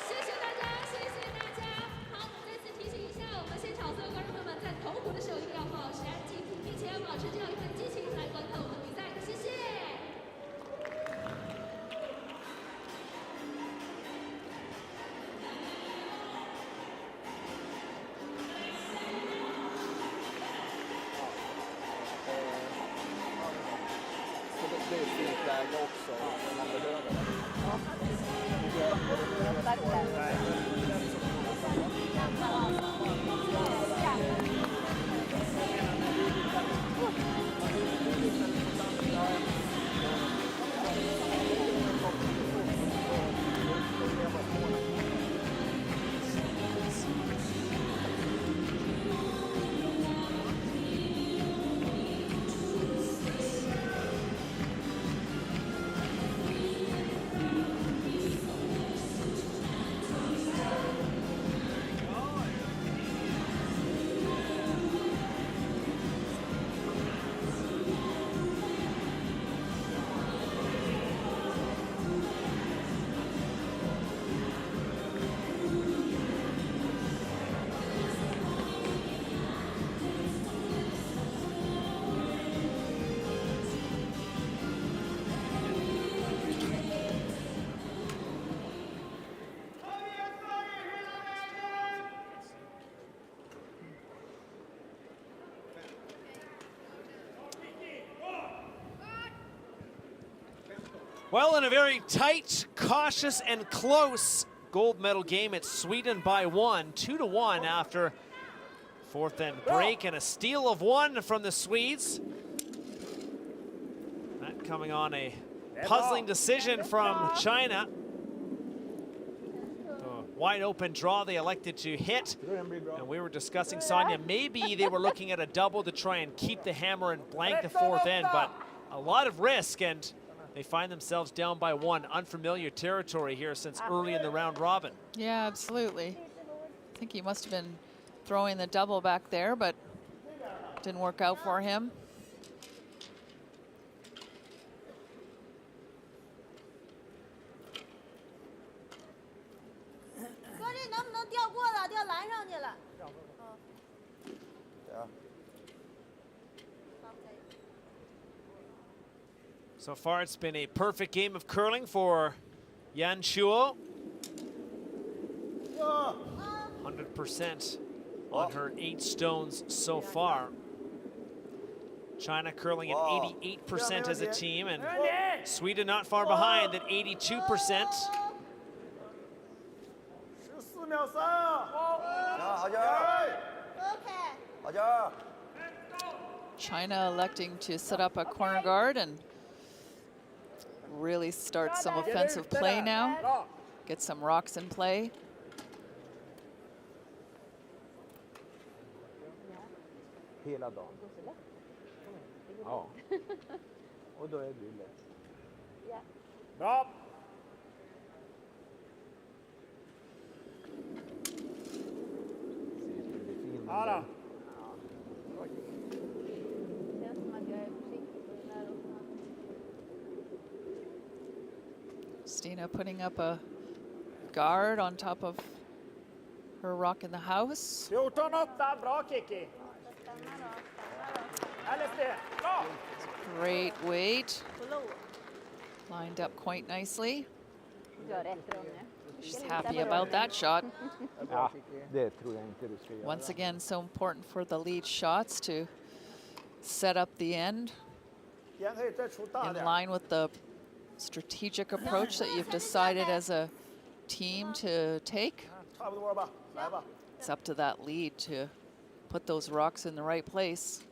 谢谢大家，谢谢大家。好，我们再次提醒一下我们现场所有观众朋友们，在投壶的时候一定要保持安静，并且要保持这样一份激情来观看我们的比赛。谢谢。Så det blir ett fint läge också om man behöver det. Well, in a very tight, cautious, and close gold medal game, it's Sweden by 1, 2-1 after fourth end break, and a steal of 1 from the Swedes. That coming on a puzzling decision from China. The wide open draw they elected to hit. And we were discussing, Sonia, maybe they were looking at a double to try and keep the hammer and blank the fourth end, but a lot of risk, and they find themselves down by 1. Unfamiliar territory here since early in the round robin. Yeah, absolutely. I think he must have been throwing the double back there, but didn't work out for him. So far, it's been a perfect game of curling for Yan Chuo. 100% on her 8 stones so far. China curling at 88% as a team, and Sweden not far behind at 82%. China electing to set up a corner guard and really start some offensive play now. Get some rocks in play. Hela dagen. Ja. Och då är det lätt. Bra! Ja då. Stina putting up a guard on top of her rock in the house. 14-8, bra Kiki. Great weight. Lined up quite nicely. She's happy about that shot. Ja, det tror jag inte du ska göra. Once again, so important for the lead shots to set up the end in line with the strategic approach that you've decided as a team to take. It's up to that lead to put those rocks in the right place.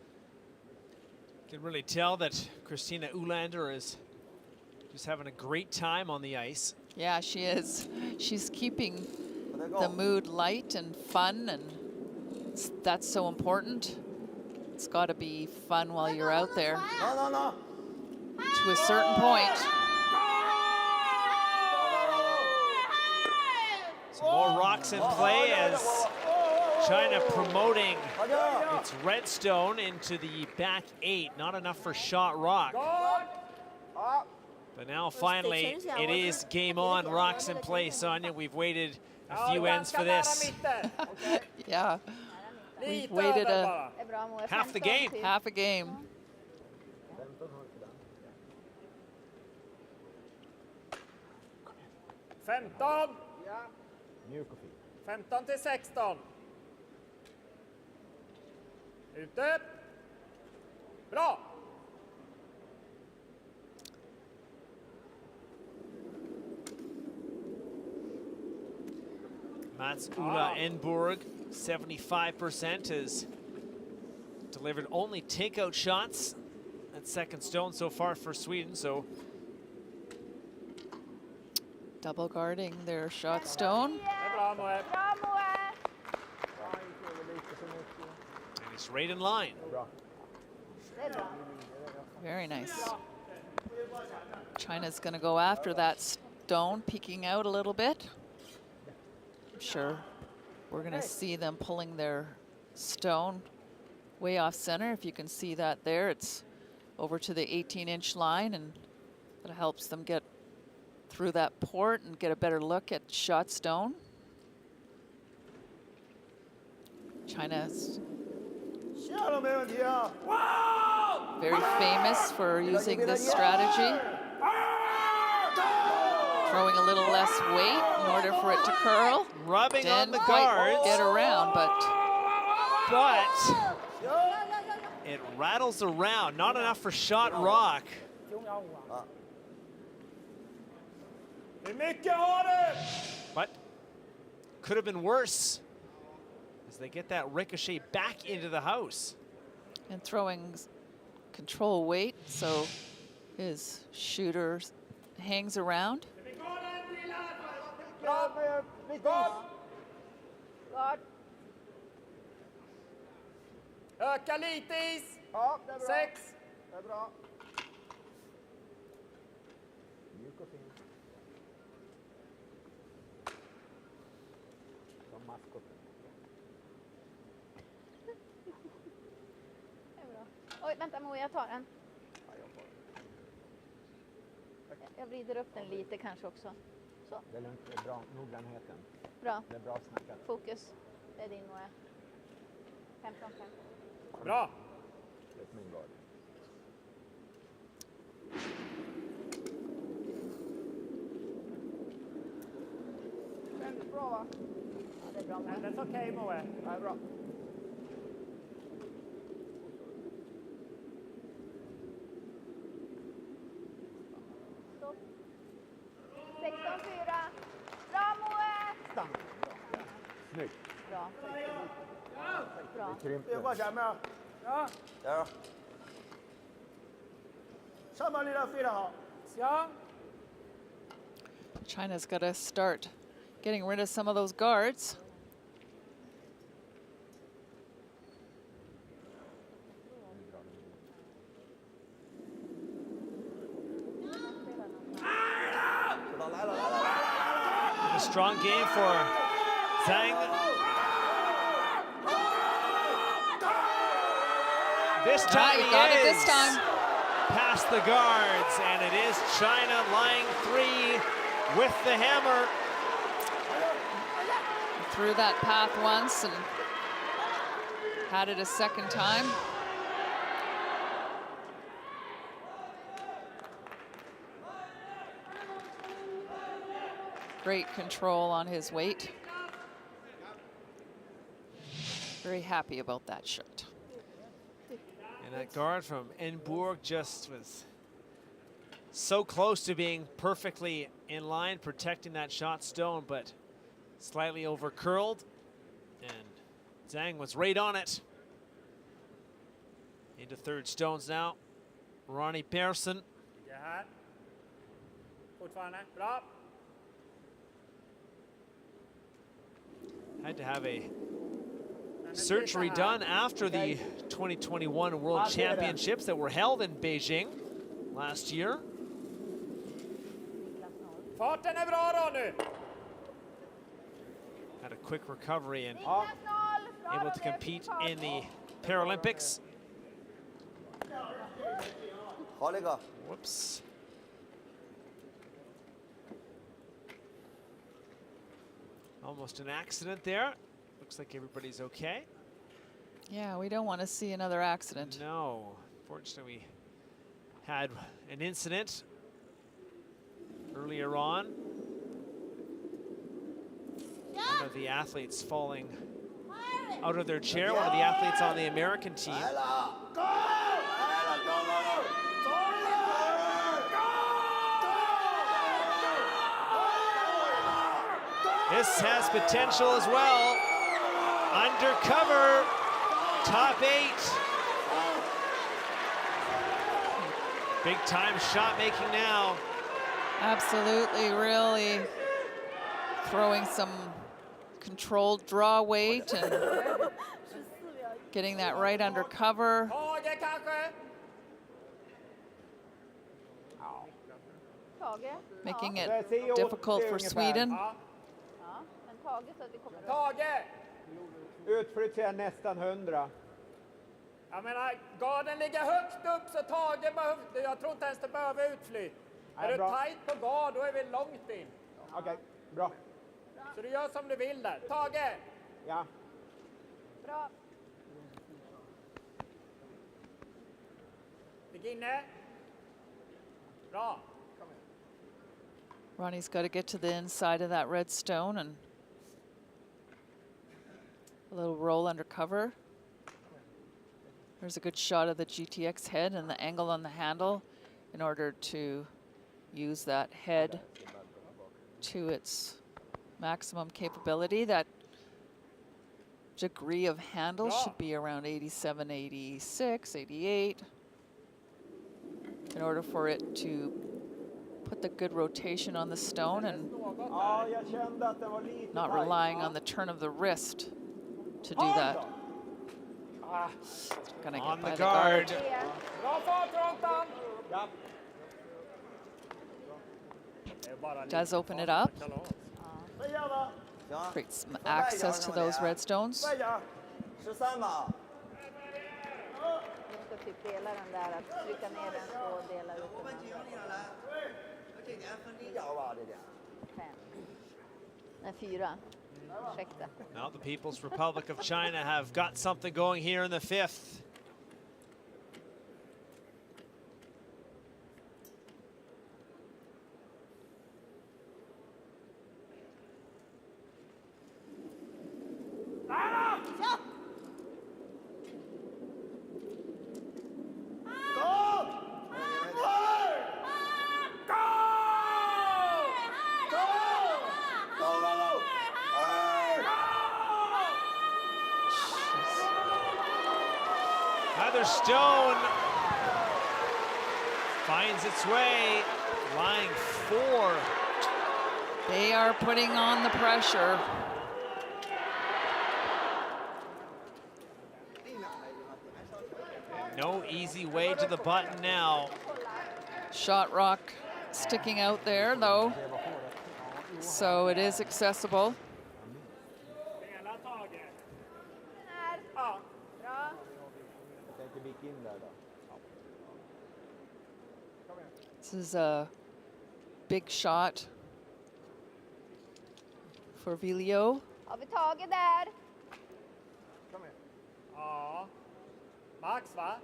You can really tell that Christina Ulander is just having a great time on the ice. Yeah, she is. She's keeping the mood light and fun, and that's so important. It's got to be fun while you're out there. To a certain point. Some more rocks in play as China promoting its redstone into the back 8. Not enough for shot rock. But now finally it is game on, rocks in play, Sonia. We've waited a few ends for this. Yeah, we've waited half the game. Half a game. Mjuk och fin. 15-16. Ute. Bra. Mats Ola Enborg, 75%, has delivered only takeout shots at second stone so far for Sweden, so Double guarding their shot stone. and it's right in line. Very nice. China's going to go after that stone, peeking out a little bit. I'm sure we're going to see them pulling their stone way off center. If you can see that there, it's over to the 18-inch line, and that helps them get through that port and get a better look at shot stone. China's very famous for using this strategy. Throwing a little less weight in order for it to curl. Rubbing on the quite guards. get around, but it rattles around. Not enough for shot rock. But could have been worse as they get that ricochet back into the house. And throwing control weight, so his shooter hangs around. Öka lite is. Ja, det är bra. 6. Det är bra. Mjuk och fin. Som maskoten. Det är bra. Oj, vänta Moa, jag tar den. Jag vrider upp den lite kanske också. Så. Det är lugnt, det är bra. Noggrannheten. Bra. Det är bra snackat. Fokus. Det är din Moa. 15-5. Bra. Det är min gard. Väldigt bra va? Ja, det är bra Moa. Det är okej Moe. Det är bra. Stopp. 16-4. Bra Moe! Stanna. Bra. Snyggt. Bra. Bra. Det krympte. 别过前面。Ja. Där då. Samma lilla fyra har. Ja. China's got to start getting rid of some of those guards. A strong game for Zhang. This time he got it this time. Past the guards, and it is China lying 3 with the hammer. Threw that path once and had it a second time. Great control on his weight. Very happy about that shot. And that guard from Enborg just was so close to being perfectly in line, protecting that shot stone, but slightly over curled. And Zhang was right on it. Into third stones now. Ronnie Persson. Fortfarande. Bra. Had to have a surgery done after the 2021 World Championships that were held in Beijing last year. Farten är bra då nu. Had a quick recovery and able to compete in the Paralympics. Whoops. Almost an accident there. Looks like everybody's okay. Yeah, we don't want to see another accident. No, fortunately we had an incident earlier on. One of the athletes falling out of their chair, one of the athletes on the American team. This has potential as well. Undercover, top 8. Big time shot making now. Absolutely, really throwing some controlled draw weight and getting that right under cover. Making it difficult for Sweden. Tage! Utflytt nästan 100. Jag menar, garden ligger högst upp så Tage behöver, jag tror inte ens det behöver utflytt. Är du tajt på gard, då är vi långt in. Okej, bra. Så du gör som du vill där. Tage! Ja. Bra. Ligg inne. Bra. Ronnie's got to get to the inside of that red stone and a little roll under cover. There's a good shot of the GTX head and the angle on the handle in order to use that head to its maximum capability. That degree of handle should be around 87, 86, 88 in order for it to put the good rotation on the stone and not relying on the turn of the wrist to do that. Gonna On get by the the guard. Does open it up. Creates some access to those red stones. Du ska typ dela den där, att trycka ner den och dela ut den. 5. Nej, 4. Ursäkta. Now the People's Republic of China have got something going here in the 5th. Another stone finds its way, line 4. They are putting on the pressure. No easy way to the button now. Shot rock sticking out there though, so it is accessible. This is a big shot for Vilio. Har vi tagit där? Ja. Max, va?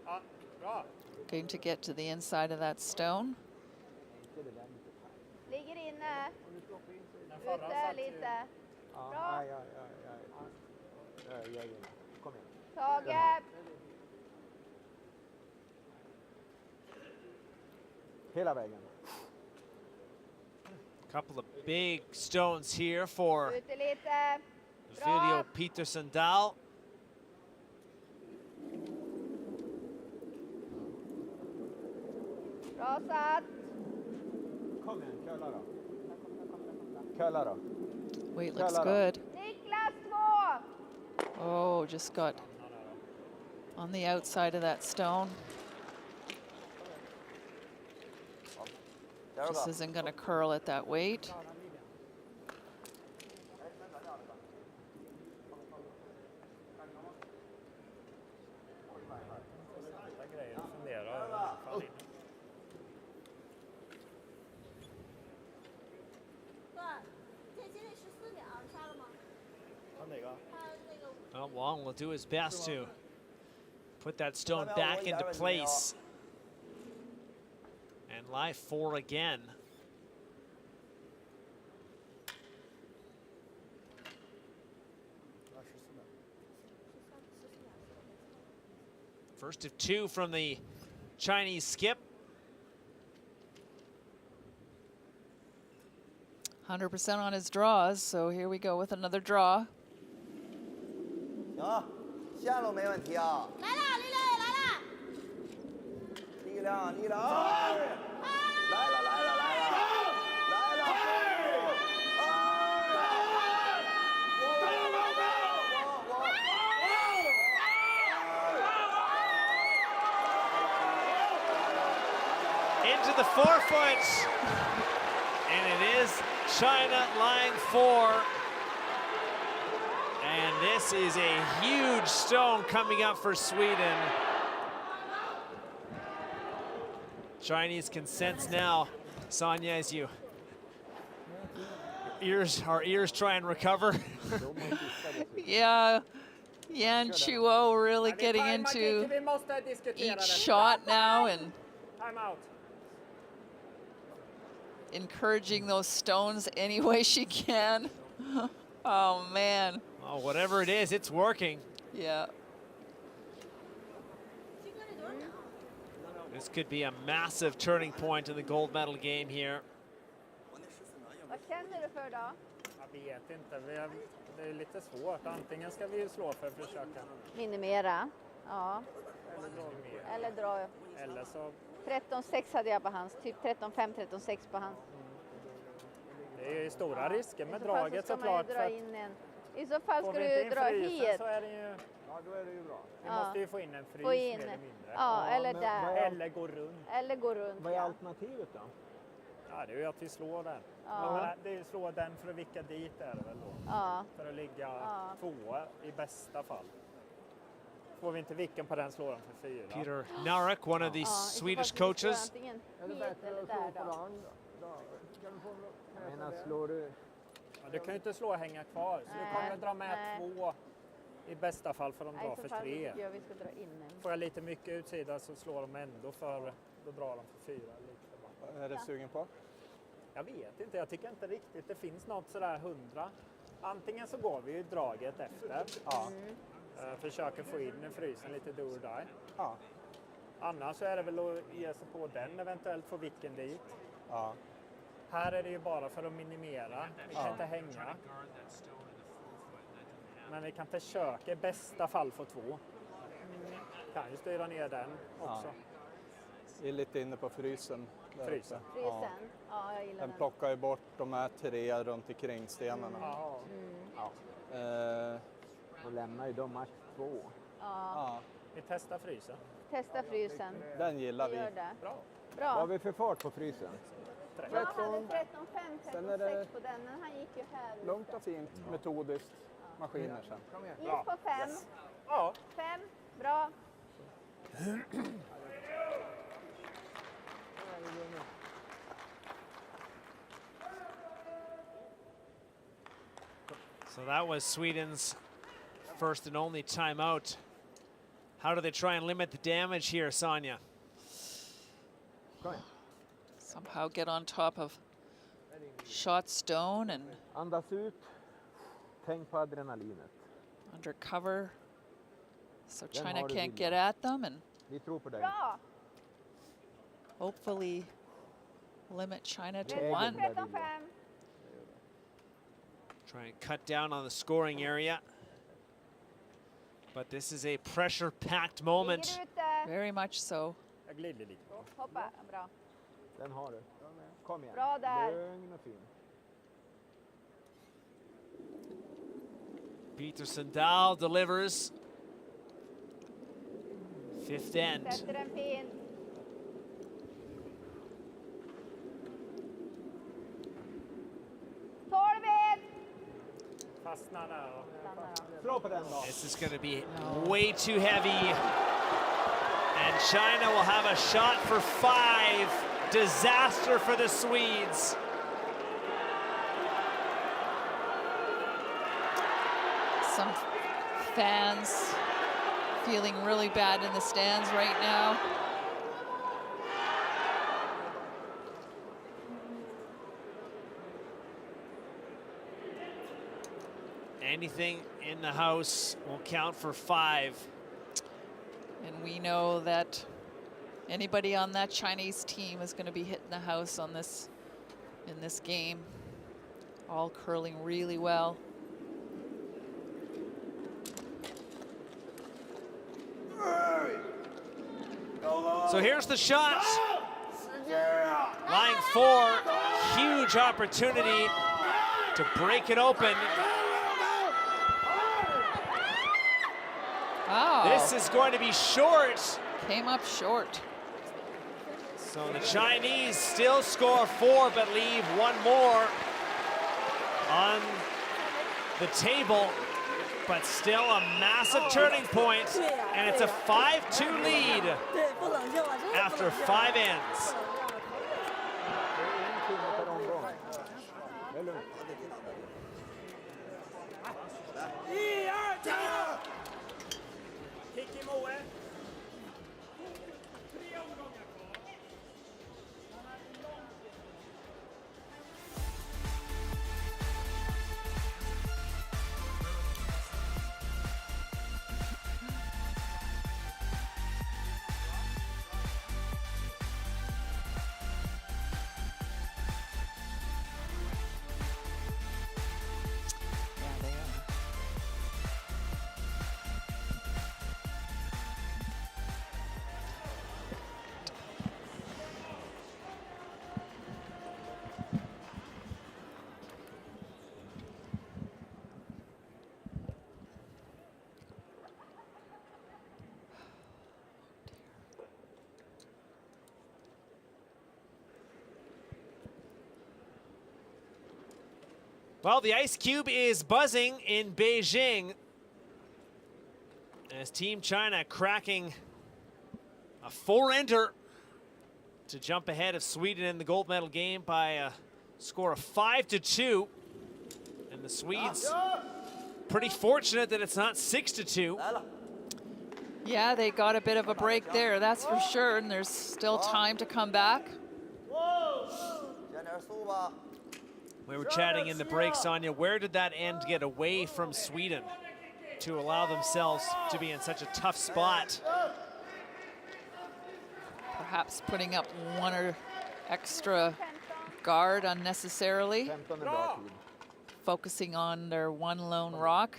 Ja, bra. Going to get to the inside of that stone. Ligger inne. Ute lite. Bra. Tage. Hela vägen. Couple of big stones here for Ute lite. Vilio Peterson Dahl. Bra satt. Kom igen, kölla då. Kölla då. Weight looks good. Niklas 2. Oh, just got on the outside of that stone. Just isn't going to curl at that weight. Well, Wong will do his best to put that stone back into place. And lie 4 again. First of 2 from the Chinese skip. 100% on his draws, so here we go with another draw. 行，线路没问题啊。来了，力量也来了。力量，力量，来了，来了，来了，来了。Into the 4-foot, and it is China line 4. And this is a huge stone coming up for Sweden. Chinese can sense now, Sonia, as our ears try and recover. Yeah, Yan Chuo really getting into each shot now and encouraging those stones any way she can. Oh, man. Oh, whatever it is, it's working. Yeah. This could be a massive turning point in the gold medal game here. Vad känner du för då? Jag vet inte, det är lite svårt. Antingen ska vi slå för att försöka. Minimera. Ja. Eller dra. Eller så... 13,6 hade jag på hans. Typ 13,5, 13,6 på hans. Det är ju stora risker med I så fall draget så ska såklart. man ju dra in en. I så fall ska du dra hit. Så är det ju... Ja, då är det ju bra. Vi måste ju få in en frys Få in. mer eller mindre. Ja, eller där. Eller gå runt. Eller gå runt. Vad är Ja. alternativet då? Ja, det är ju att vi slår den. Ja. Men det är slå den för att vicka dit är det väl då. Ja. För att ligga tvåa i bästa fall. Får vi inte vicken på den slår de för 4. Peter Narek, one of the Swedish coaches. Antingen Är det hit bättre eller att slå där på då. den? Jag menar, slår du... Ja, du kan ju inte slå och hänga kvar. Så du kommer att dra med 2 i bästa fall för de drar för 3. tycker jag vi ska dra in en. Får jag lite mycket utsida så slår de ändå för, då drar de för 4. Vad är du sugen på? Jag vet inte, jag tycker inte riktigt det finns något sådär 100. Antingen så går vi ju draget efter. Ja. Försöker få in en frysen lite do or die. Ja. Annars så är det väl att ge sig på den, eventuellt få vicken dit. Ja. Här är det ju bara för att minimera. Vi kan inte hänga. Men vi kan försöka i bästa fall få 2. Kan ju styra ner den också. Jag är lite inne på frysen. Frysen. Frysen? Ja, jag gillar Den den. plockar ju bort de här 3 runt omkring stenarna. Ja. Och lämnar ju de max 2. Ja. Vi testar frysen. Testa frysen. Den gillar vi. Gör det. Bra. Vad har Bra. vi för fart på frysen? Jag hade 13,5, Sen är det 13,6 på den, men han gick ju här. Lugnt och fint, metodiskt. Maskiner sen. Gick på 5. Ja. 5. Bra. So that was Sweden's first and only timeout. How do they try and limit the damage here, Sonia? Somehow get on top of shot stone and Andas ut. Tänk på adrenalinet. under cover so Den China har du can't vilja. get at them and Vi tror på dig. Bra. hopefully limit China to Egen 1. där, 13,5. Try and cut down on the scoring area. But this is a pressure-packed moment. Ligger ute. Very much so. Jag glider lite. Hoppa. Bra. Den har du. Kom igen. Bra där. Lugn och fin. Peter Sandal delivers. Fifth end. Sätter den fint. Torvid! Fastnar där. Slå på den då. This is going to be way too heavy. And China will have a shot for 5. Disaster for the Swedes. Some fans feeling really bad in the stands right now. Anything in the house will count for 5. And we know that anybody on that Chinese team is going to be hitting the house on this in this game. All curling really well. So here's the shot. Line 4, huge opportunity to break it open. Oh, This is going to be short. came up short. So the Chinese still score 4, but leave 1 more on the table. But still a massive turning point, and it's a 5-2 lead after 5 ends. Det är lugnt. Kick i Moe. Well, the ice cube is buzzing in Beijing as Team China cracking a 4-ender to jump ahead of Sweden in the gold medal game by a score of 5-2. And the Swedes pretty fortunate that it's not 6-2. Yeah, they got a bit of a break there, that's for sure, and there's still time to come back. We were chatting in the break, Sonia, where did that end get away from Sweden to allow themselves to be in such a tough spot? Perhaps putting up one or extra guard unnecessarily. Focusing on their one lone rock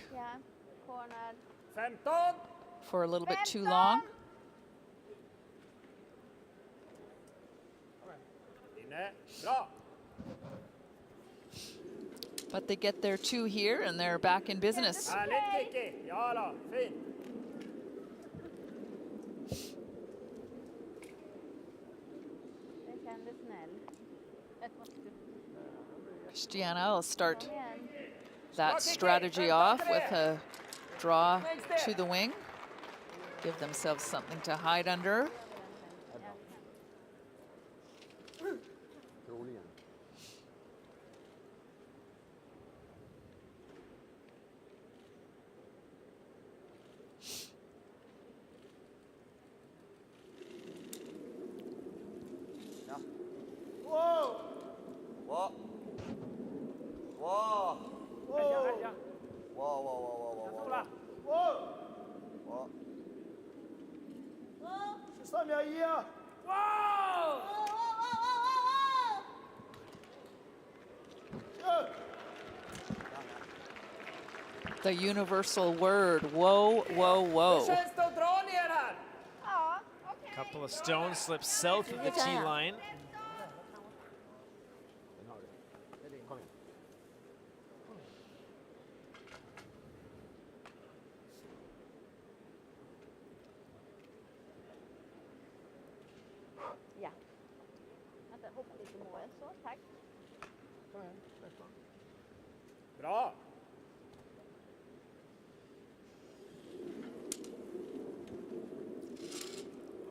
for a little bit too long. But they get their 2 here and they're back in business. Christiana will start that strategy off with a draw to the wing. Give themselves something to hide under. The universal word, whoa, whoa, whoa. A couple of stones slip south of the tee line. Bra!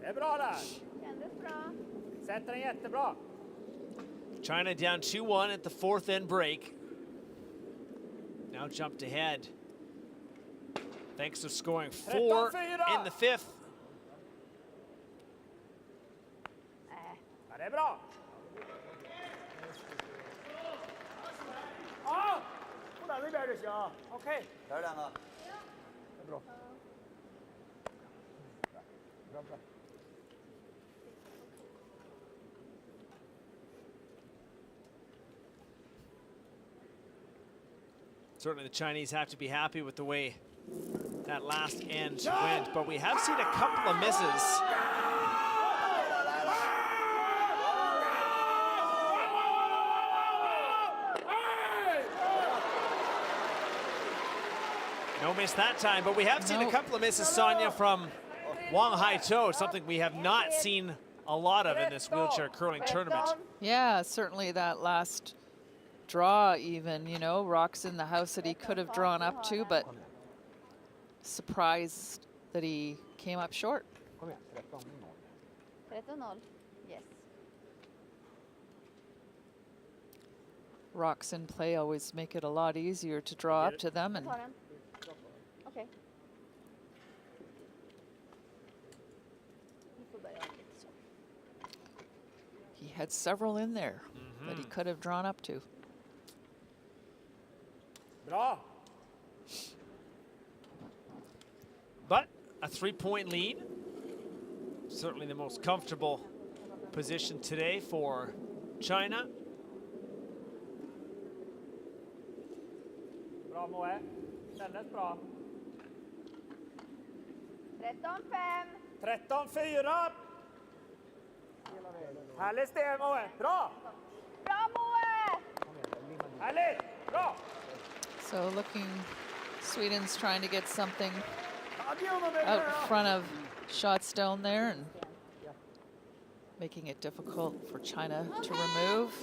Det är bra där. Sätter den jättebra. China down 2-1 at the 4th end break. Now jumped ahead. Thanks to scoring 4 in the 5th. Ja, det är bra. Ja! Och där blir det så. Okej. Där är den då. Det är bra. Bra, bra. Certainly the Chinese have to be happy with the way that last end went, but we have seen a couple of misses. No miss that time, but we have seen a couple of misses, Sonia, from Wang Haito, something we have not seen a lot of in this wheelchair curling tournament. Yeah, certainly that last draw even, you know, rocks in the house that he could have drawn up to, but surprised that he came up short. 13-0. Yes. Rocks in play always make it a lot easier to draw up to them, and Okay. he had several in there that he could have drawn up to. Bra. But a 3-point lead. Certainly the most comfortable position today for China. Bra Moe. Kändes bra. 13-5. 13-4. Härligt steg Moe. Bra. Bra Moe! Härligt. Bra. So looking, Sweden's trying to get something out in front of Shotstone there and making it difficult for China to remove.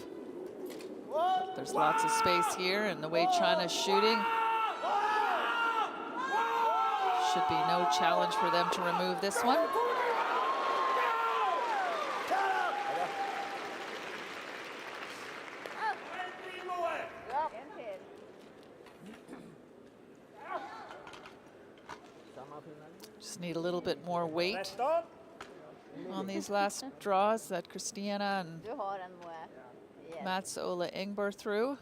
There's lots of space here, and the way China's shooting, should be no challenge for them to remove this one. Just need a little bit more weight on these last draws that Christiana and Mats Ola Enborg threw.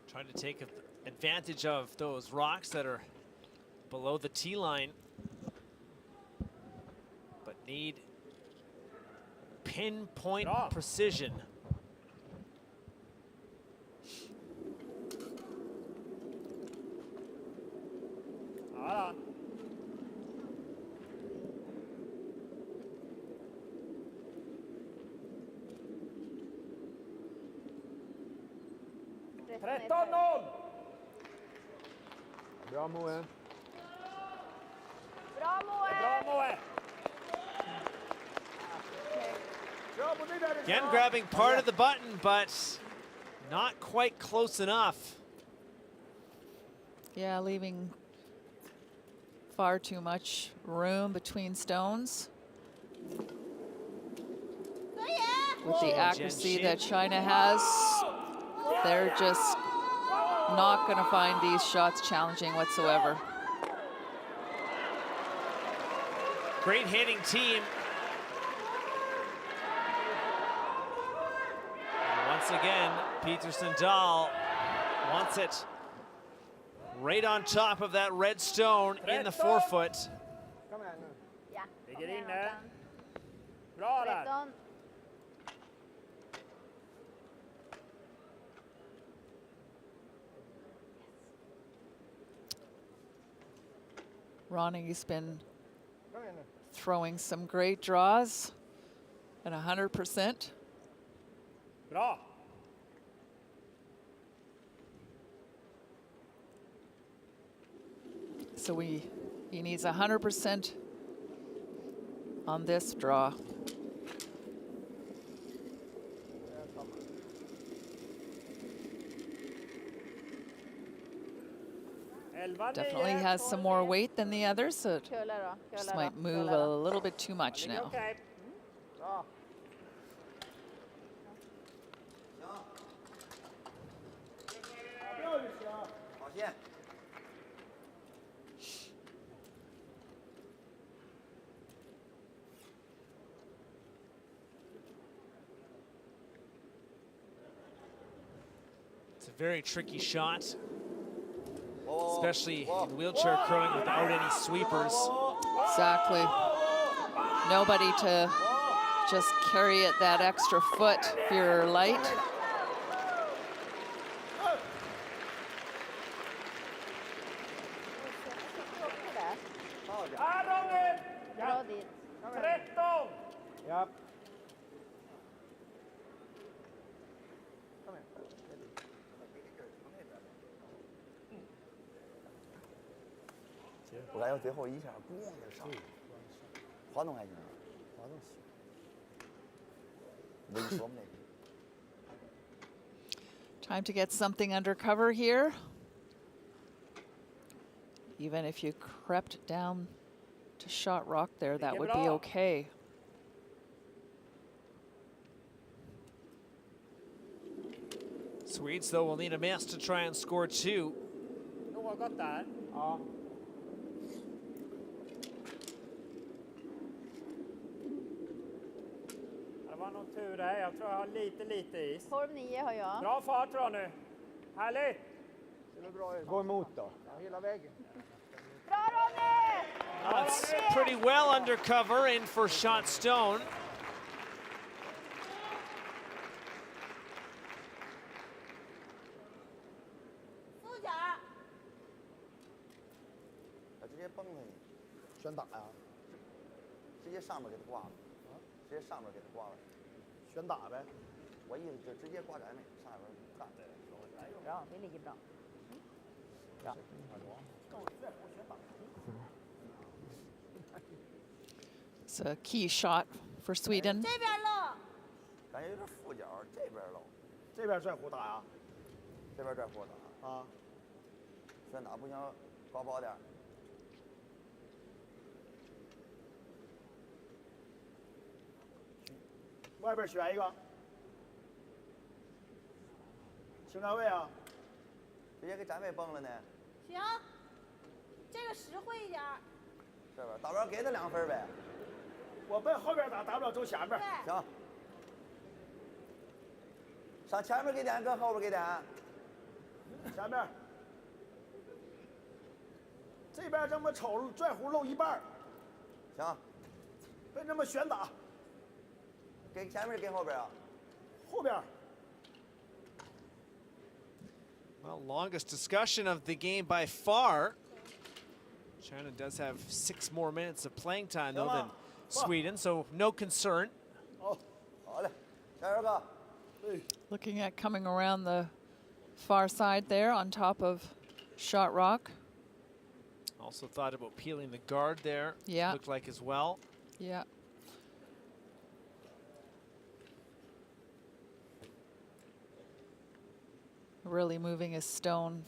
Trying to take advantage of those rocks that are below the tee line, but need pinpoint precision. Bra Moe. Bra Moe! Again, grabbing part of the button, but not quite close enough. Yeah, leaving far too much room between stones. With the accuracy that China has, they're just not going to find these shots challenging whatsoever. Great hitting team. And once again, Peterson Dahl wants it right on top of that red stone in the forefoot. Kom igen nu. Ja. Ligger inne. Bra där. Ronnie's been throwing some great draws at 100%. Bra. So he needs 100% on this draw. Definitely has some more weight than the others, so it just might move a little bit too much now. It's a very tricky shot, especially in wheelchair curling without any sweepers. Exactly. Nobody to just carry it that extra foot if you're light. Yep.我感觉最后一下咣就上，滑动还行，滑动行。猥琐那个。 Time to get something under cover here. Even if you crept down to shot rock there, that would be okay. Swedes, though, will need a miss to try and score two. Något där. Ja. Det var nog tur där. Jag tror jag har lite is. 12-9 har jag. Bra fart Ronny. Härligt. Gå emot då. Hela vägen. Bra Ronny! That's pretty well under cover in for shot stone.选打呀，直接上面给他挂了，直接上面给他挂了，选打呗。我意思就直接挂杆那上面干。Bra, det ligger bra. It's a key shot for Sweden. 这边漏，感觉有点负角，这边漏，这边拽弧打呀？这边拽弧打啊，旋打不行，高包点。外边选一个，请站位啊！直接给站位崩了呢。行，这个实惠一点儿。这边大边给他2分呗。我奔后边打，打不了走前边。行。上前面给点，搁后边给点。前面。这边这么瞅，拽弧漏一半。行。别这么旋打。给前面给后边啊？后边。 Well, longest discussion of the game by far. China does have 6 more minutes of playing time, though, than Sweden, so no concern. Looking at coming around the far side there on top of shot rock. Also thought about peeling the guard there. Yeah. Looked like as well. Yeah. Really moving his stone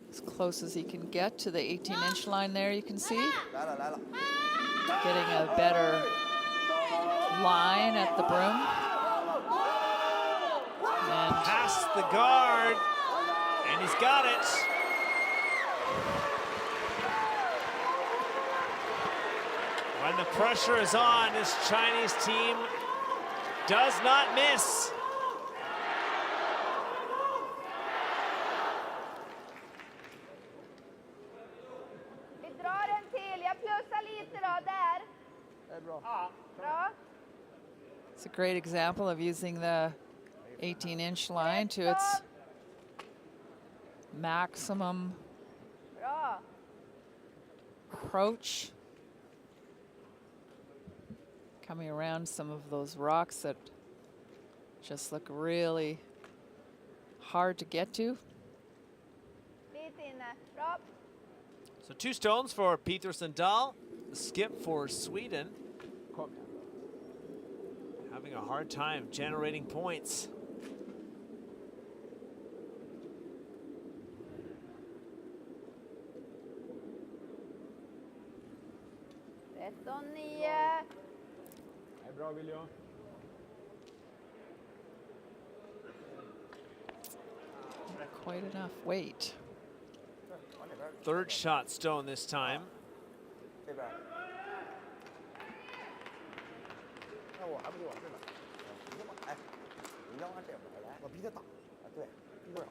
as close as he can get to the 18-inch line there, you can see. Getting a better line at the broom. And past the guard, and he's got it. When the pressure is on, this Chinese team does not miss. It's a great example of using the 18-inch line to its maximum approach. Coming around some of those rocks that just look really hard to get to. So 2 stones for Peter Sandal, the skip for Sweden. Having a hard time generating points. Bra, William. Not quite enough weight. 3rd shot stone this time. 这边。那我还不就往这来？你干嘛？哎，你要往这边来。我逼他打。啊，对，逼着。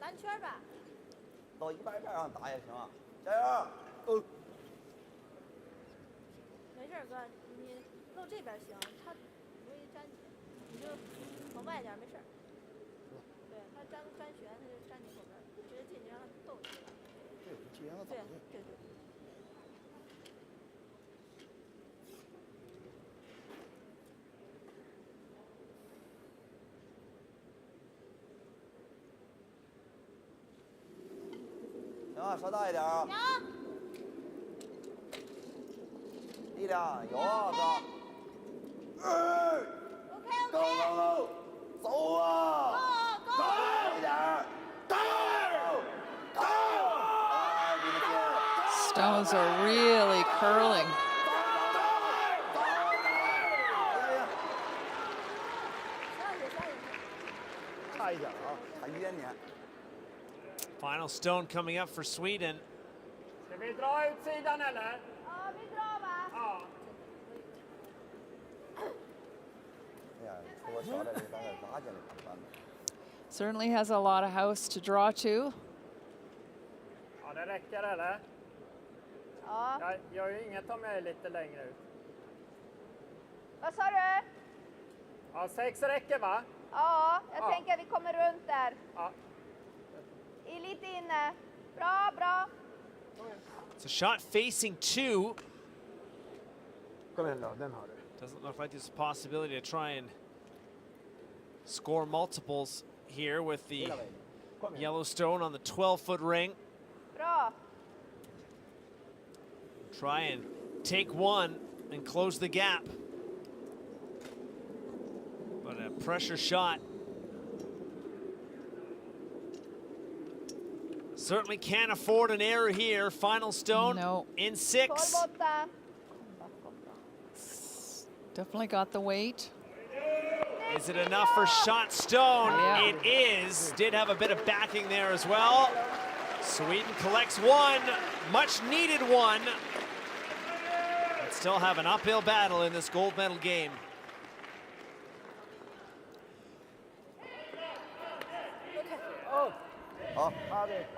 蓝圈吧。到100片上打也行啊，加油！没事儿哥，你露这边行，他容易粘你，你就往外点没事儿。对他粘旋，他就粘你后边，直接进去让他逗你。对，既然他打进。对。行，稍大一点啊。力量有啊，哥。go，走啊！高一点，高！ Stones are really curling. Final stone coming up for Sweden. Ska vi dra utsidan eller? Ja, vi drar va? Ja. Certainly has a lot of house to draw to. Ja, det räcker eller? Ja. Jag gör ju inget om jag är lite längre ut. Vad sa du? Ja, 6 räcker va? Ja, jag tänker att vi kommer runt där. Ja. Lite inne. Bra, bra. It's a shot facing 2. Kom igen då, den har du. Doesn't look like there's a possibility to try and score multiples here with the Yellowstone on the 12-foot ring. Bra. Try and take one and close the gap. But a pressure shot. Certainly can't afford an error here. Final stone in 6. 12-8. Definitely got the weight. Is it enough for shot stone? Yeah. It is. Did have a bit of backing there as well. Sweden collects one, much needed one. But still have an uphill battle in this gold medal game.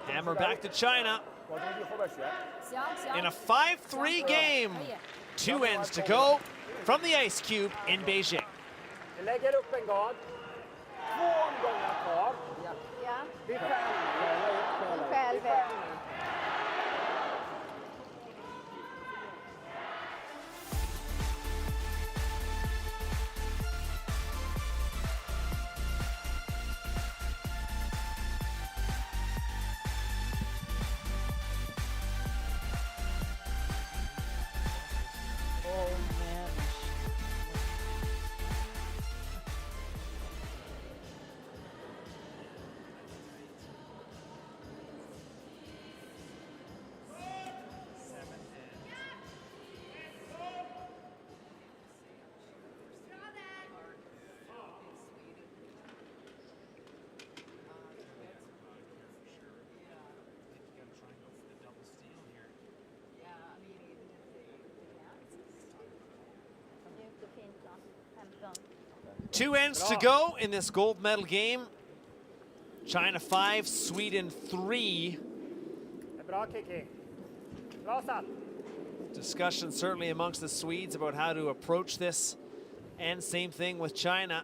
Hammer back to China. In a 5-3 game. 2 ends to go from the Ice Cube in Beijing. Vi lägger upp en gard. 2 omgångar kvar. Ja. Vi stjäler Själv. Two ends to go in this gold medal game. China 5, Sweden 3. Bra, Kiki. Bra satt. Discussion certainly amongst the Swedes about how to approach this. And same thing with China.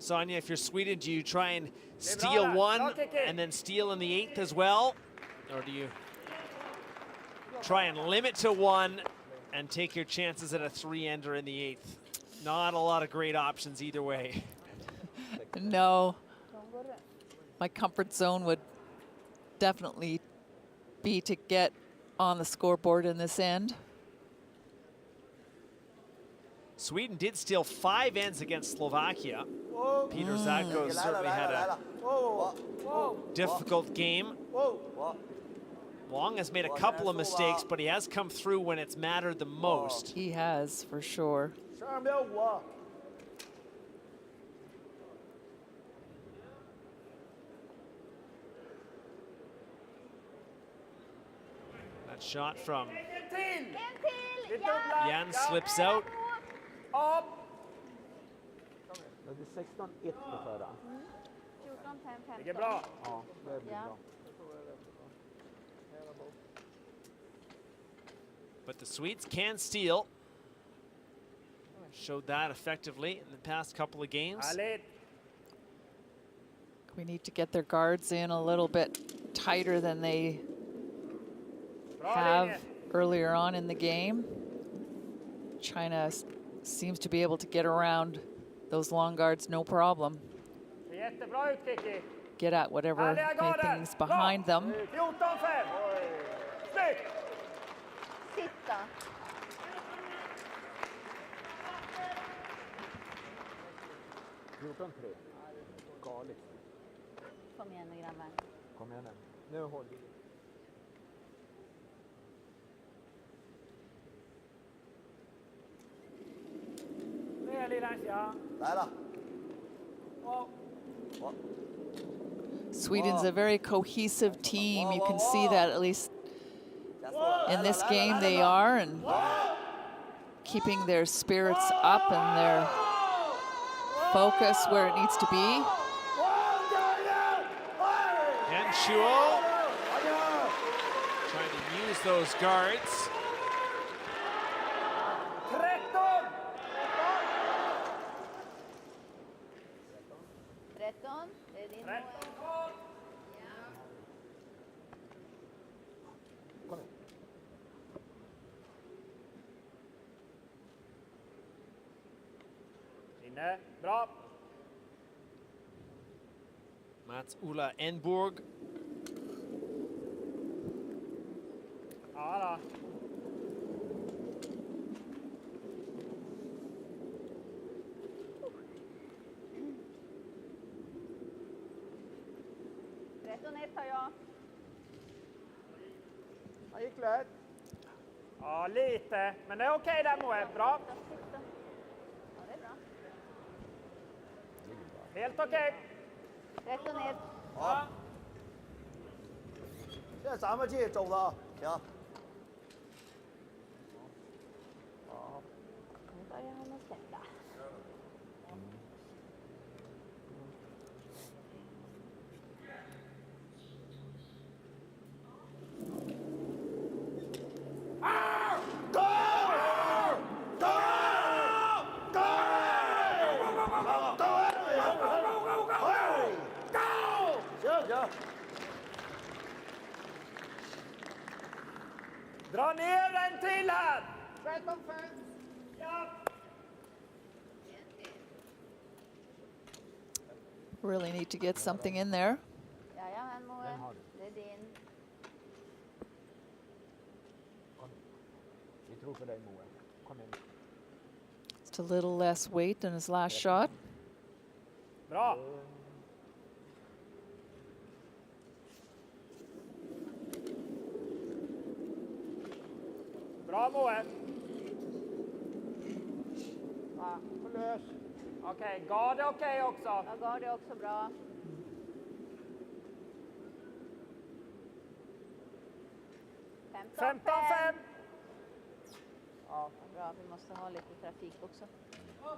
Sonia, if you're Sweden, do you try and steal one and then steal in the 8th as well? Or do you try and limit to one and take your chances at a 3-ender in the 8th? Not a lot of great options either way. No. My comfort zone would definitely be to get on the scoreboard in this end. Sweden did steal 5 ends against Slovakia. Peter Zatko certainly had a difficult game. Wong has made a couple of mistakes, but he has come through when it's mattered the most. He has, for sure. That shot from Jan slips out. Det är 16-1 på förra. 14-5-15. Det är bra. Ja, det blir bra. But the Swedes can steal. Showed that effectively in the past couple of games. We need to get their guards in a little bit tighter than they have earlier on in the game. China seems to be able to get around those long guards no problem. Get at whatever anything's behind them. Sitta. Galet. Kom igen nu grabbar. Kom igen nu. Nu håller vi. Sweden's a very cohesive team. You can see that at least in this game they are, and keeping their spirits up and their focus where it needs to be. And Chuo trying to use those guards. Inne. Bra. Mats Ola Enborg. Ja då. Tar jag. Han gick lätt. Ja, lite. Men det är okej där Moe. Bra. Ja, det är bra. Helt okej. Rätt och ner. Ja. 现在咱们这走了，行。 Nu börjar han att släppa. Dra ner en till här. 13-5. Ja. Really need to get something in there. Jajamän Moe, det är din. Vi tror på dig Moe. Kom in. Just a little less weight than his last shot. Bra. Bra Moe. Ja. Lös. Okej, gard är okej också. Ja, gard är också bra. Femton, 5. Ja, bra. Vi måste ha lite trafik också.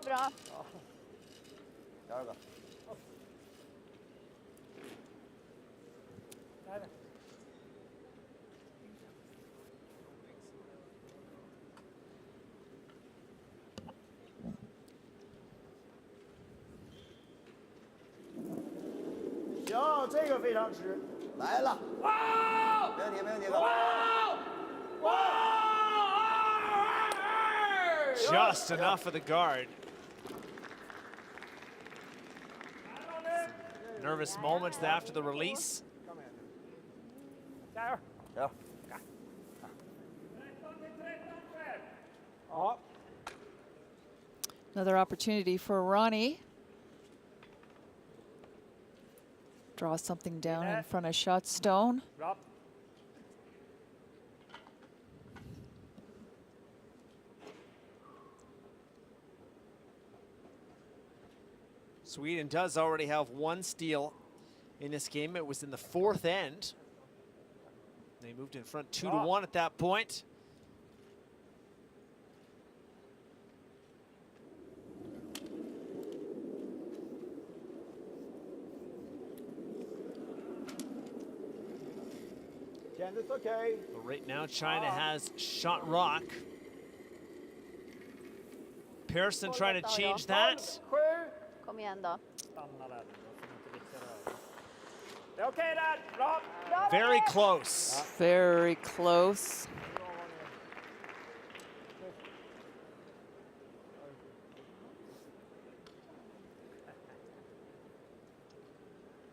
Bra. Gör det.行，这个非常直，来了，没问题，没问题，哥。 Just enough of the guard. Nervous moments after the release. Där. Ja. Ja. Another opportunity for Ronnie. Draw something down in front of shot stone. Bra. Sweden does already have one steal in this game. It was in the fourth end. They moved in front 2-1 at that point. Kändes okej. But right now, China has shot rock. Pearson trying to change that. 7. Kom igen då. Stanna där. Det är okej där. Bra. Very close. Very close.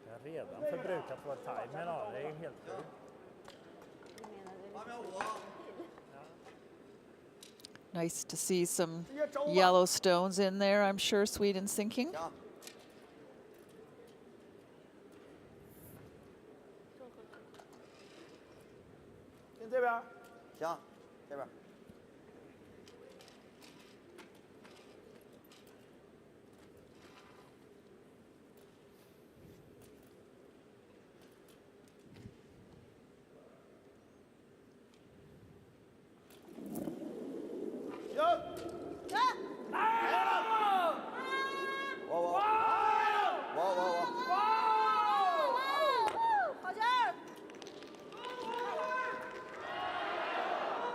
Jag har redan förbrukat vår timer. Ja, det är helt sjukt. Nice to see some yellow stones in there, I'm sure Sweden's thinking. Ja. In 这边。行，这边。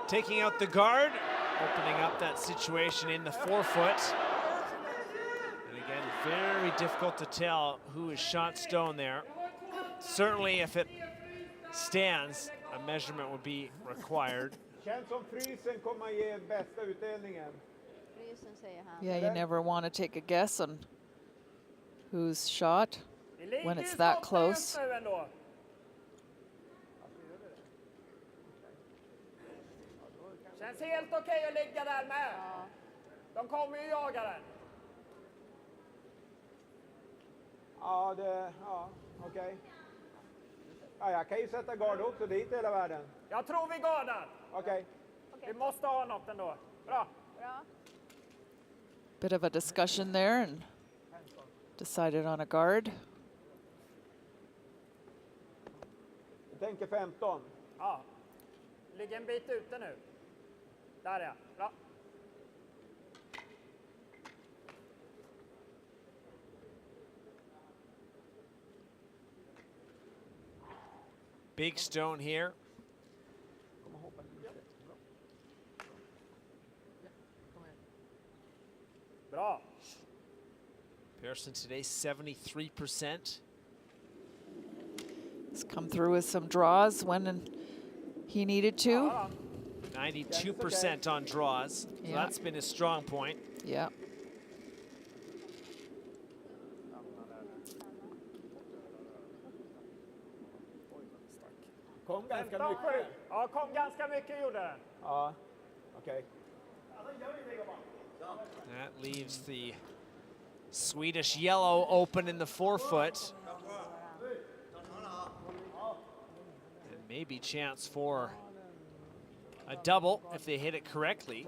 Taking out the guard, opening up that situation in the forefoot. And again, very difficult to tell who is shot stone there. Certainly if it stands, a measurement would be required. Känns som frysen kommer ge bästa utdelningen. frysen, säger han. Yeah, you never want to take a guess on whose shot Vi ligger when i it's that stoppen close. just nu ändå. Känns helt okej att ligga där med. Ja. De kommer ju jaga den. Ja, okej. Ja, jag kan ju sätta gard också dit hela världen. Jag tror vi gardar. Okej. Vi måste ha något ändå. Bra. Bra. Bit of a discussion there and decided on a guard. Jag tänker 15. Ja. Ligger en bit ute nu. Där är jag. Bra. Big stone here. Bra. Pearson today 73%. He's come through with some draws when he needed to. 92% on draws. So Yeah. that's been his strong point. Yeah. Kom ganska 15-7. mycket. Ja, kom ganska mycket gjorde den. Ja, okej. That leaves the Swedish yellow open in the forefoot. And maybe chance for a double if they hit it correctly.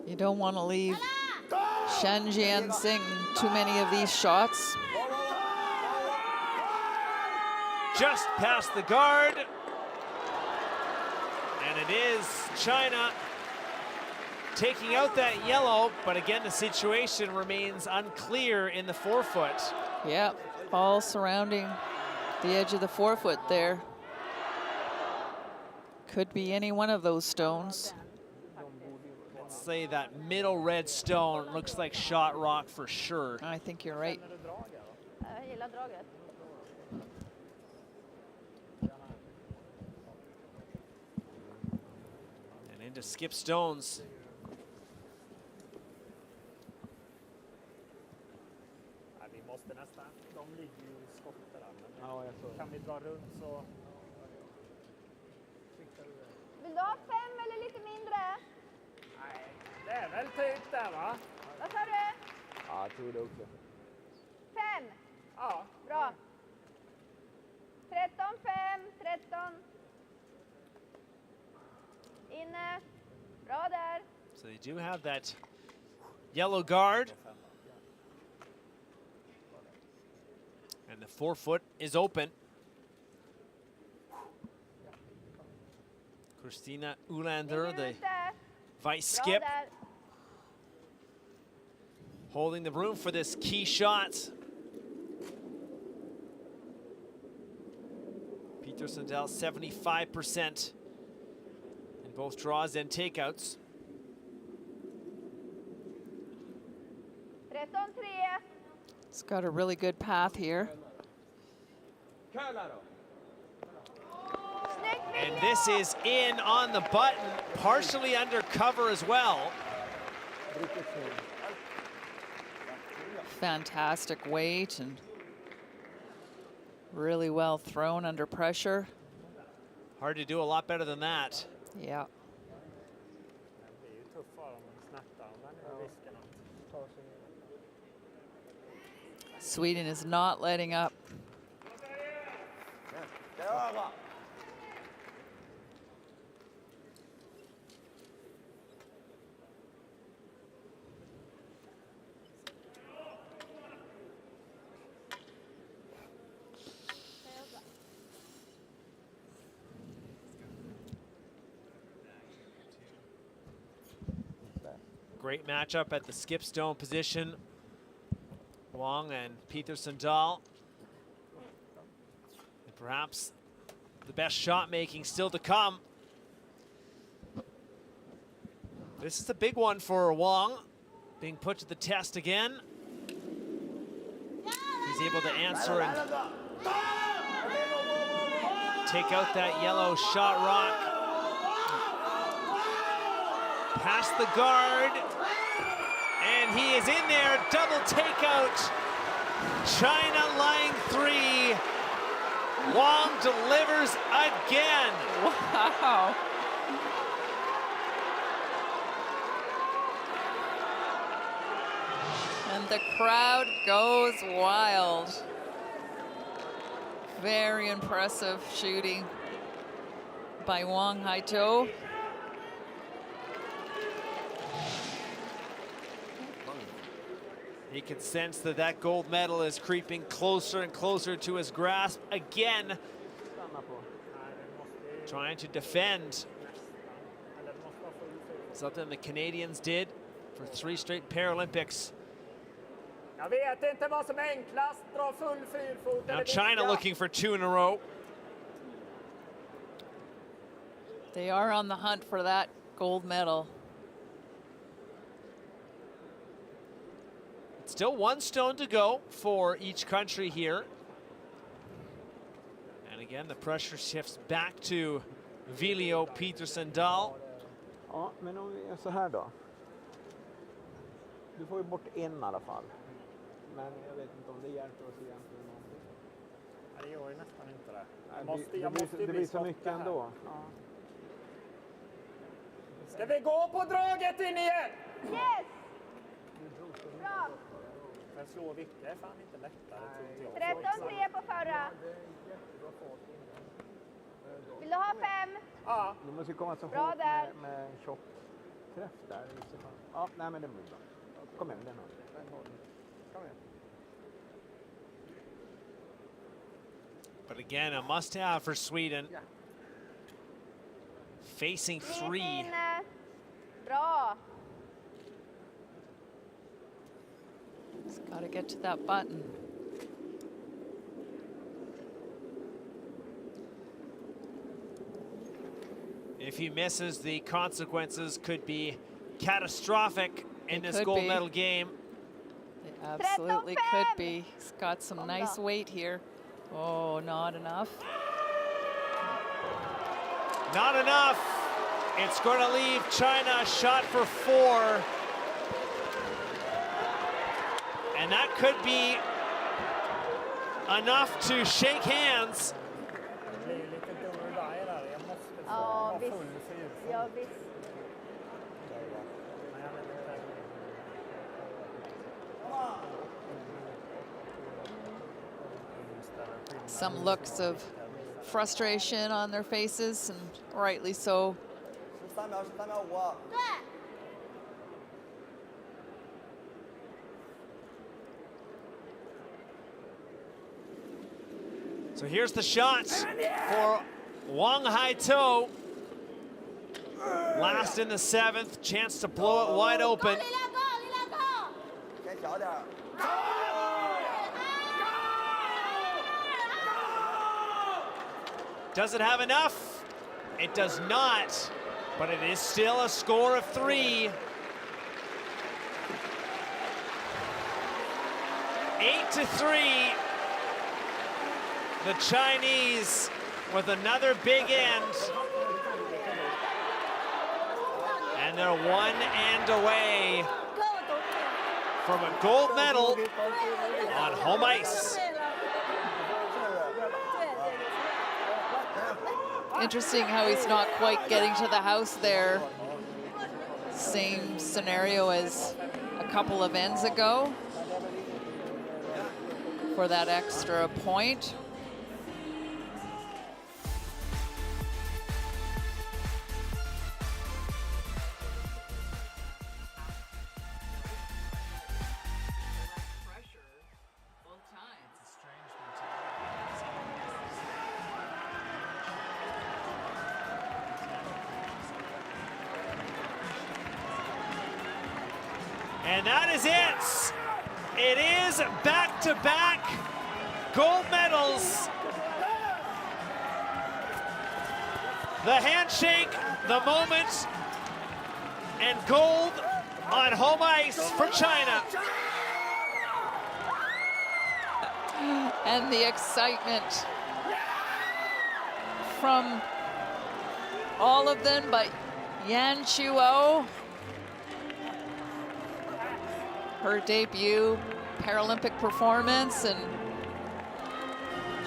You don't want to leave Shen Jiansing too many of these shots. Just past the guard. And it is China taking out that yellow, but again, the situation remains unclear in the forefoot. Yeah, ball surrounding the edge of the forefoot there. Could be any one of those stones. Let's say that middle red stone looks like shot rock for sure. I think you're right. Jag gillar draget. And into skip stones. Nej, vi måste nästan. De ligger ju i skottet där. Men Ja, jag såg. kan vi dra runt så... Vill du ha 5 eller lite mindre? Nej, det är väl typ där va? Vad sa du? Ja, jag tror det också. 5. Ja. Bra. 13, 5, 13. Inne. Bra där. So they do have that yellow guard. And the forefoot is open. Christina Ulander, Ingen the ute. vice Bra skip, där. holding the room for this key shot. Peter Sundell, 75% in both draws and takeouts. 13, 3. It's got a really good path here. Snyggt And Micke! this is in on the button, partially under cover as well. Fantastic weight and really well thrown under pressure. Hard to do a lot better than that. Yeah. Det blir ju tuffare om de snattar. Men nu är risken att ta sig in. Sweden is not letting up. Great matchup at the skip stone position. Wong and Peter Sundal. And perhaps the best shot making still to come. This is a big one for Wong, being put to the test again. He's able to answer and take out that yellow shot rock. Past the guard. And he is in there, double takeout. China line 3. Wang delivers again. Wow. And the crowd goes wild. Very impressive shooting by Wang Haito. He can sense that that gold medal is creeping closer and closer to his grasp again. Trying to defend. Something the Canadians did for 3 straight Paralympics. Now China looking for 2 in a row. They are on the hunt for that gold medal. Still 1 stone to go for each country here. And again, the pressure shifts back to Viljo Petersen Dahl. Ja, men om vi gör så här då. Du får ju bort en i alla fall. Men jag vet inte om det hjälper oss egentligen någonting. Det gör ju nästan inte det. Det blir så mycket ändå. Ja. Ska vi gå på draget in igen? Yes! Bra! Men slå Vicke är fan inte lättare. 13-3 på förra. Vill du ha 5? Ja. Du måste komma så Bra hårt där. med tjock träff där. Ja, nej men det blir bra. Kom igen, den har du. Kom igen. But again, a must-have for Sweden. Facing 3. Bra! Just gotta get to that button. If he misses, the consequences could be catastrophic in this gold medal game. It absolutely could be. He's got some nice weight here. Oh, not enough. Not enough. It's going to leave China a shot for 4. And that could be enough to shake hands. Ja, visst. Ja, visst. Some looks of frustration on their faces, and rightly so. 13秒，13秒5。对。 So here's the shots for Wang Haito. Last in the 7th, chance to blow it wide open. Does it have enough? It does not, but it is still a score of 3. 8-3. The Chinese with another big end. And they're 1 end away from a gold medal on home ice. Interesting how he's not quite getting to the house there. Same scenario as a couple of ends ago for that extra point. And that is it. It is back-to-back gold medals. The handshake, the moment, and gold on home ice for China. And the excitement from all of them, but Yan Chuo, her debut Paralympic performance, and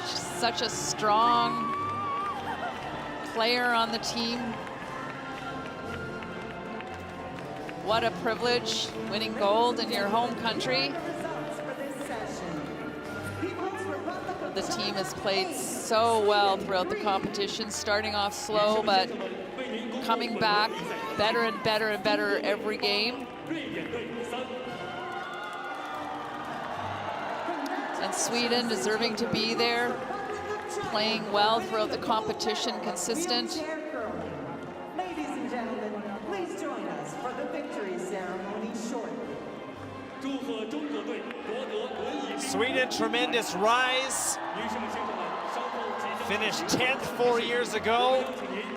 she's such a strong player on the team. What a privilege, winning gold in your home country. The team has played so well throughout the competition, starting off slow, but coming back better and better and better every game. And Sweden deserving to be there, playing well throughout the competition, consistent. Ladies and gentlemen, please join us for the victory ceremony shortly. Sweden, tremendous rise. Finished 10th 4 years ago.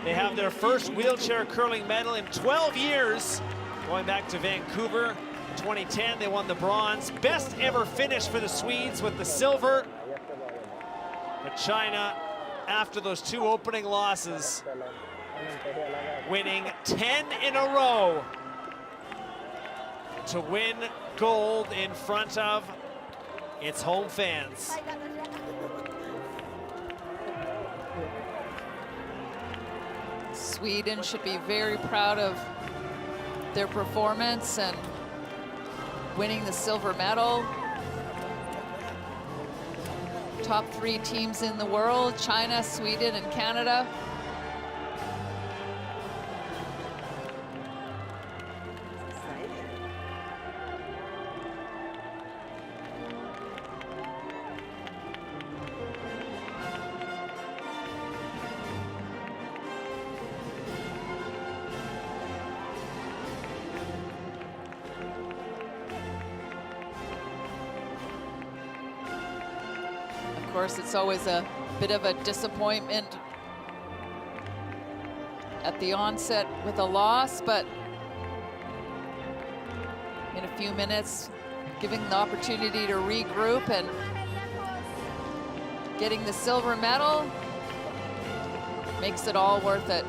They have their first wheelchair curling medal in 12 years. Going back to Vancouver, 2010, they won the bronze. Best ever finish for the Swedes with the silver. But China, after those 2 opening losses, winning 10 in a row to win gold in front of its home fans. Sweden should be very proud of their performance and winning the silver medal. Top 3 teams in the world, China, Sweden, and Canada. Of course, it's always a bit of a disappointment at the onset with a loss, but in a few minutes, giving the opportunity to regroup and getting the silver medal makes it all worth it.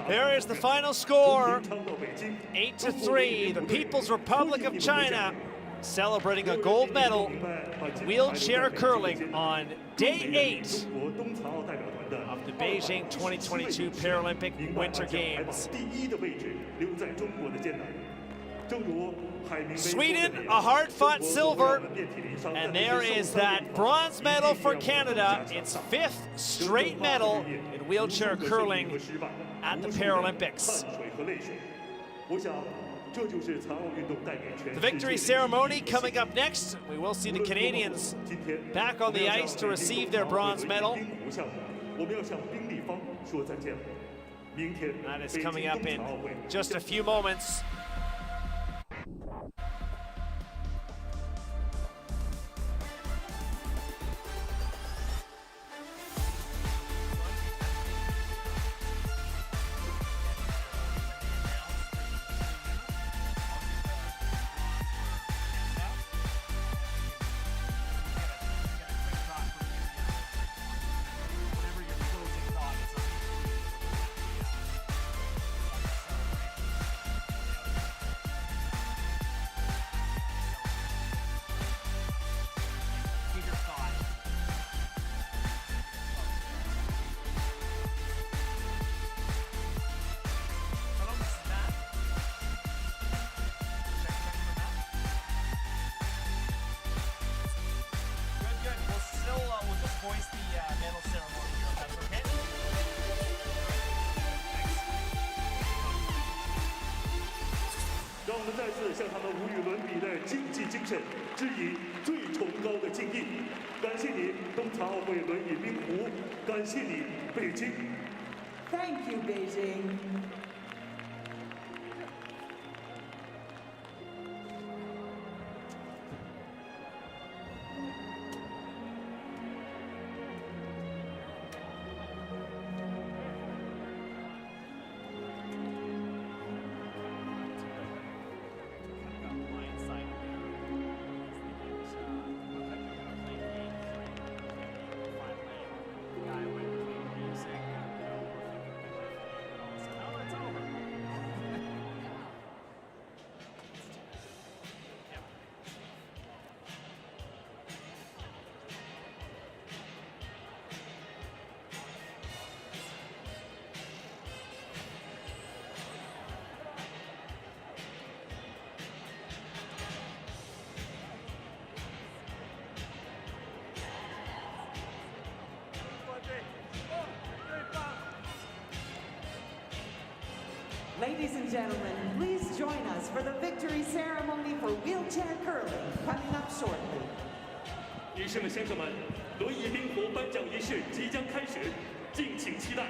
There is the final score, 8-3. The People's Republic of China celebrating a gold medal in wheelchair curling on day 8 of the Beijing 2022 Paralympic Winter Games. Sweden, a hard-fought silver, and there is that bronze medal for Canada, its 5th straight medal in wheelchair curling at the Paralympics. The victory ceremony coming up next. We will see the Canadians back on the ice to receive their bronze medal. That is coming up in just a few moments. Hoist the medal ceremony here, if that's okay. Thanks. 让我们再次向他们无与伦比的竞技精神致以最崇高的敬意。感谢你，冬残奥会轮椅冰壶；感谢你，北京。Thank you, Beijing. Ladies and gentlemen, please join us for the victory ceremony for wheelchair curling coming up shortly. 女士们、先生们，轮椅冰壶颁奖仪式即将开始，敬请期待。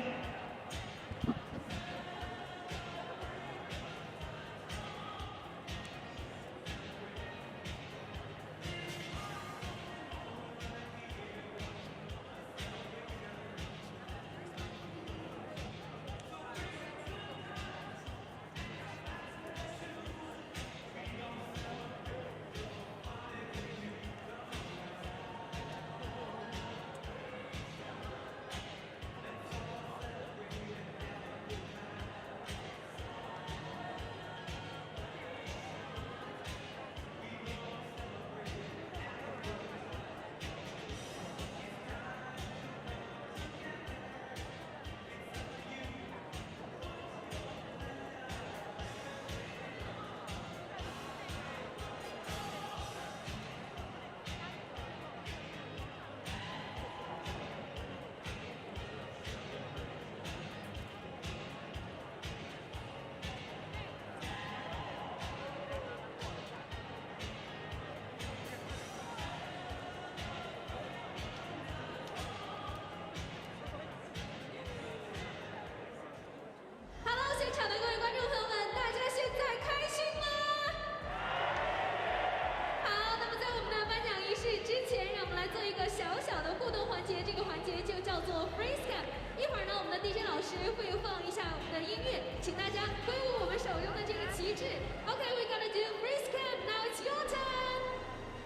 Okay, we're gonna do freeze cam. Now it's your turn.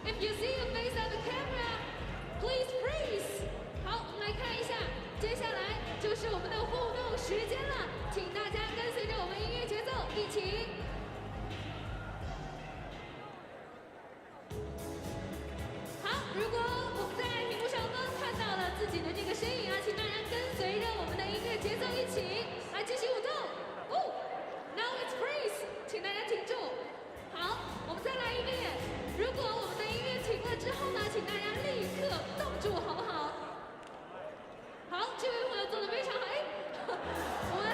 If you see the face of the camera, please freeze. 好，我们来看一下，接下来就是我们的互动时间了，请大家跟随着我们音乐节奏一起。好，如果我们在屏幕上方看到了自己的这个身影啊，请大家跟随着我们的音乐节奏一起来进行舞动。哦 ，Now it's freeze， 请大家挺住。好，我们再来一遍。如果我们的音乐停了之后呢，请大家立刻动住，好不好？好，这位朋友做的非常好。哎，我们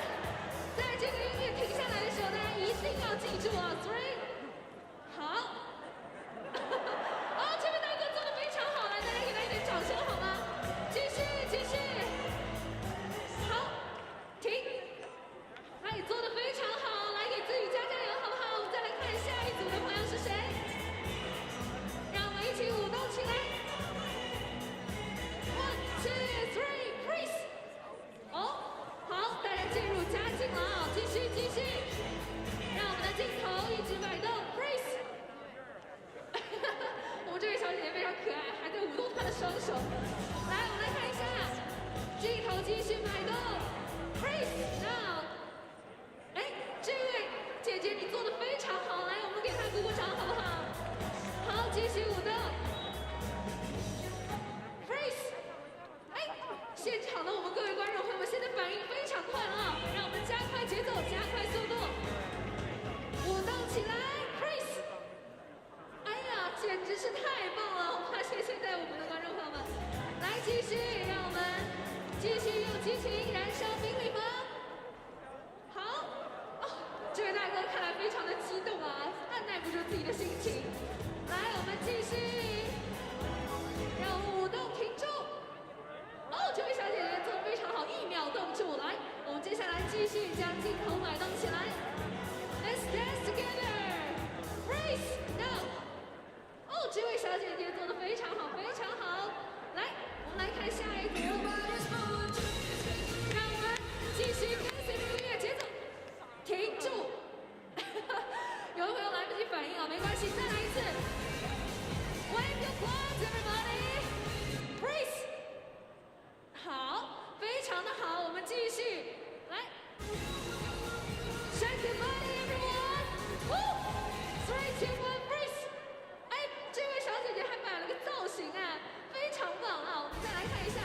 在这个音乐停下来的时候，大家一定要记住啊 ，3。好。哦，这位大哥做的非常好，来，大家给他一点掌声好吗？继续，继续。好，停。他也做的非常好，来给自己加油，好不好？我们再来看下一组的朋友是谁？让我们一起舞动起来。1, 2, 3, freeze！ 哦，好，大家进入佳境了啊！继续，继续。让我们的镜头一直摆动 ，freeze！ 我们这位小姐姐非常可爱，还在舞动她的双手。来，我们来看一下，镜头继续摆动 ，freeze now。哎，这位姐姐你做的非常好，来，我们给她鼓鼓掌好不好？好，继续舞动 ，freeze。哎，现场的我们各位观众朋友们现在反应非常快了啊，让我们加快节奏，加快速度，舞动起来 ，freeze。哎呀，简直是太棒了！我发现现在我们的观众朋友们，来继续，让我们继续用激情燃烧冰礼吗？好，哦，这位大哥看来非常的激动啊，按耐不住自己的心情。来，我们继续，让我们舞动停住。哦，这位小姐姐做的非常好，1秒动住。来，我们接下来继续将镜头摆动起来。Let's dance together. Freeze now. 哦，这位小姐姐做的非常好，非常好。来，我们来看下一组。让我们继续跟随着音乐节奏，停住。有的朋友来不及反应啊，没关系，再来一次。Wave your claws, everybody. Freeze. 好，非常的好，我们继续。来 ，Shake your body, everyone. 3, 2, 1, freeze. 哎，这位小姐姐还摆了个造型啊，非常棒啊！我们再来看一下。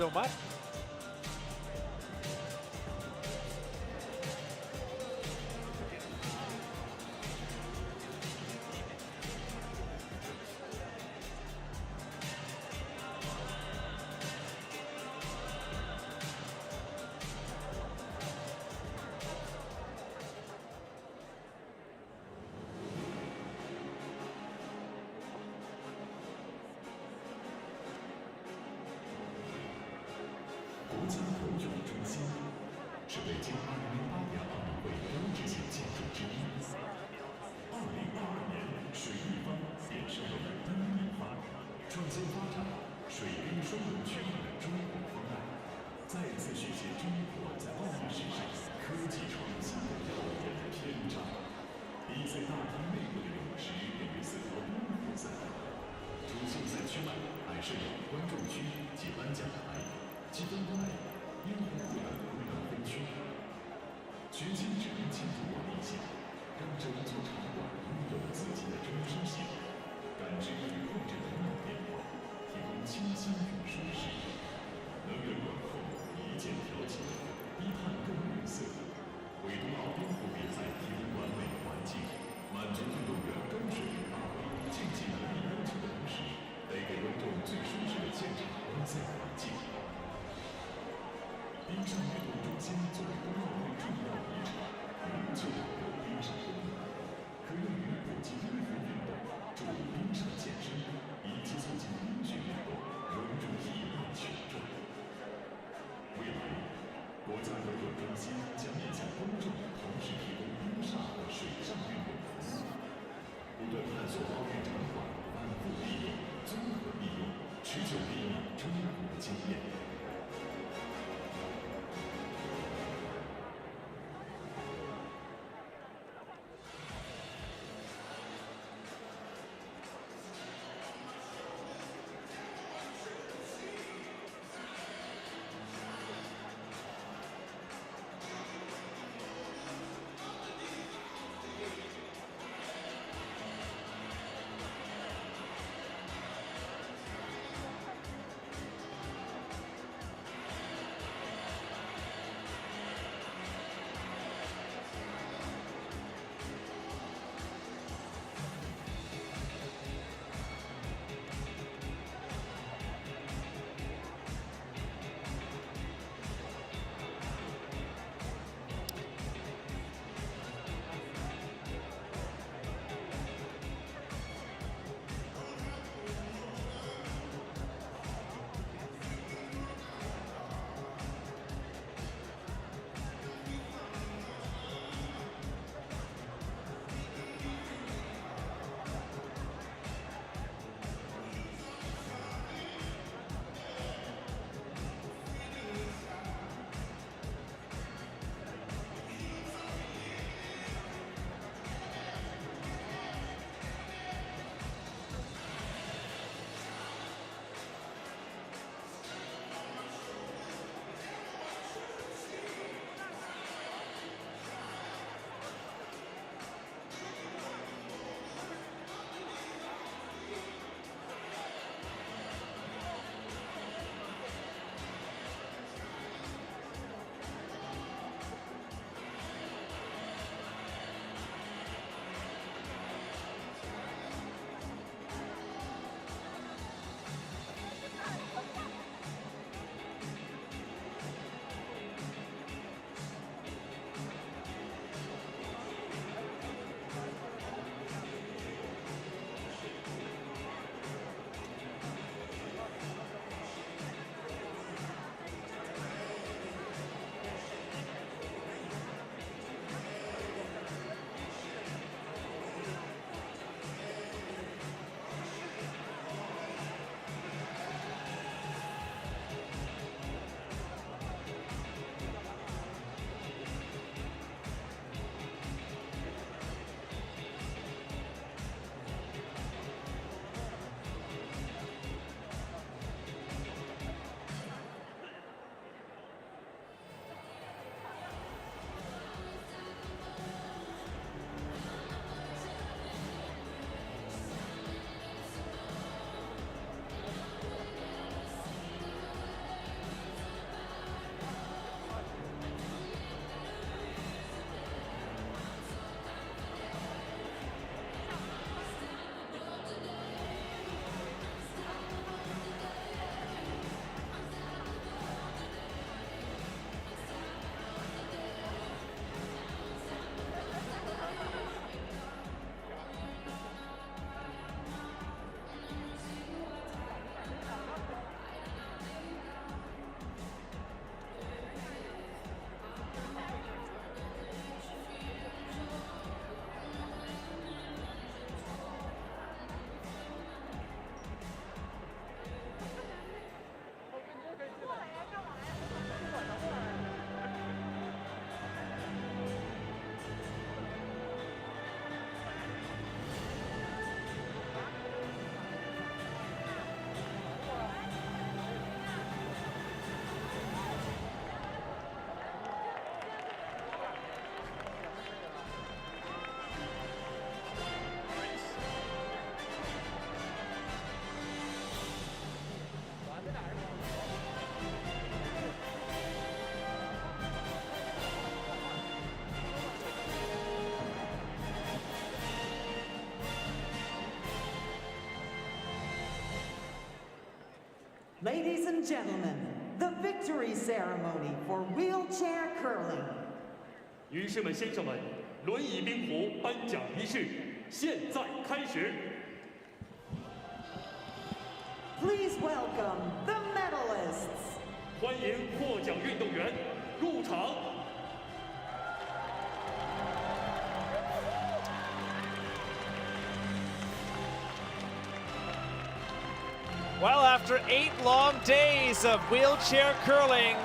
so much. Ladies and gentlemen, the victory ceremony for wheelchair curling. 女士们、先生们，轮椅冰壶颁奖仪式现在开始。 Please welcome the medalists. 欢迎获奖运动员入场。 Well, after 8 long days of wheelchair curling,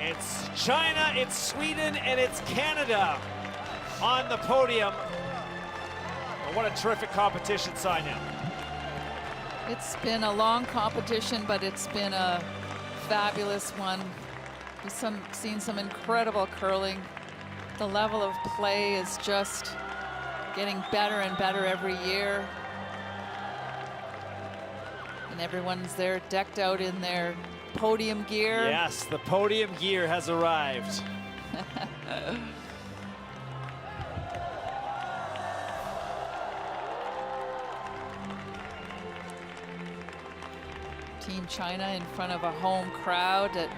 it's China, it's Sweden, and it's Canada on the podium. Well, what a terrific competition, Sonia. It's been a long competition, but it's been a fabulous one. We've seen some incredible curling. The level of play is just getting better and better every year. And everyone's there decked out in their podium gear. Yes, the podium gear has arrived. Team China in front of a home crowd that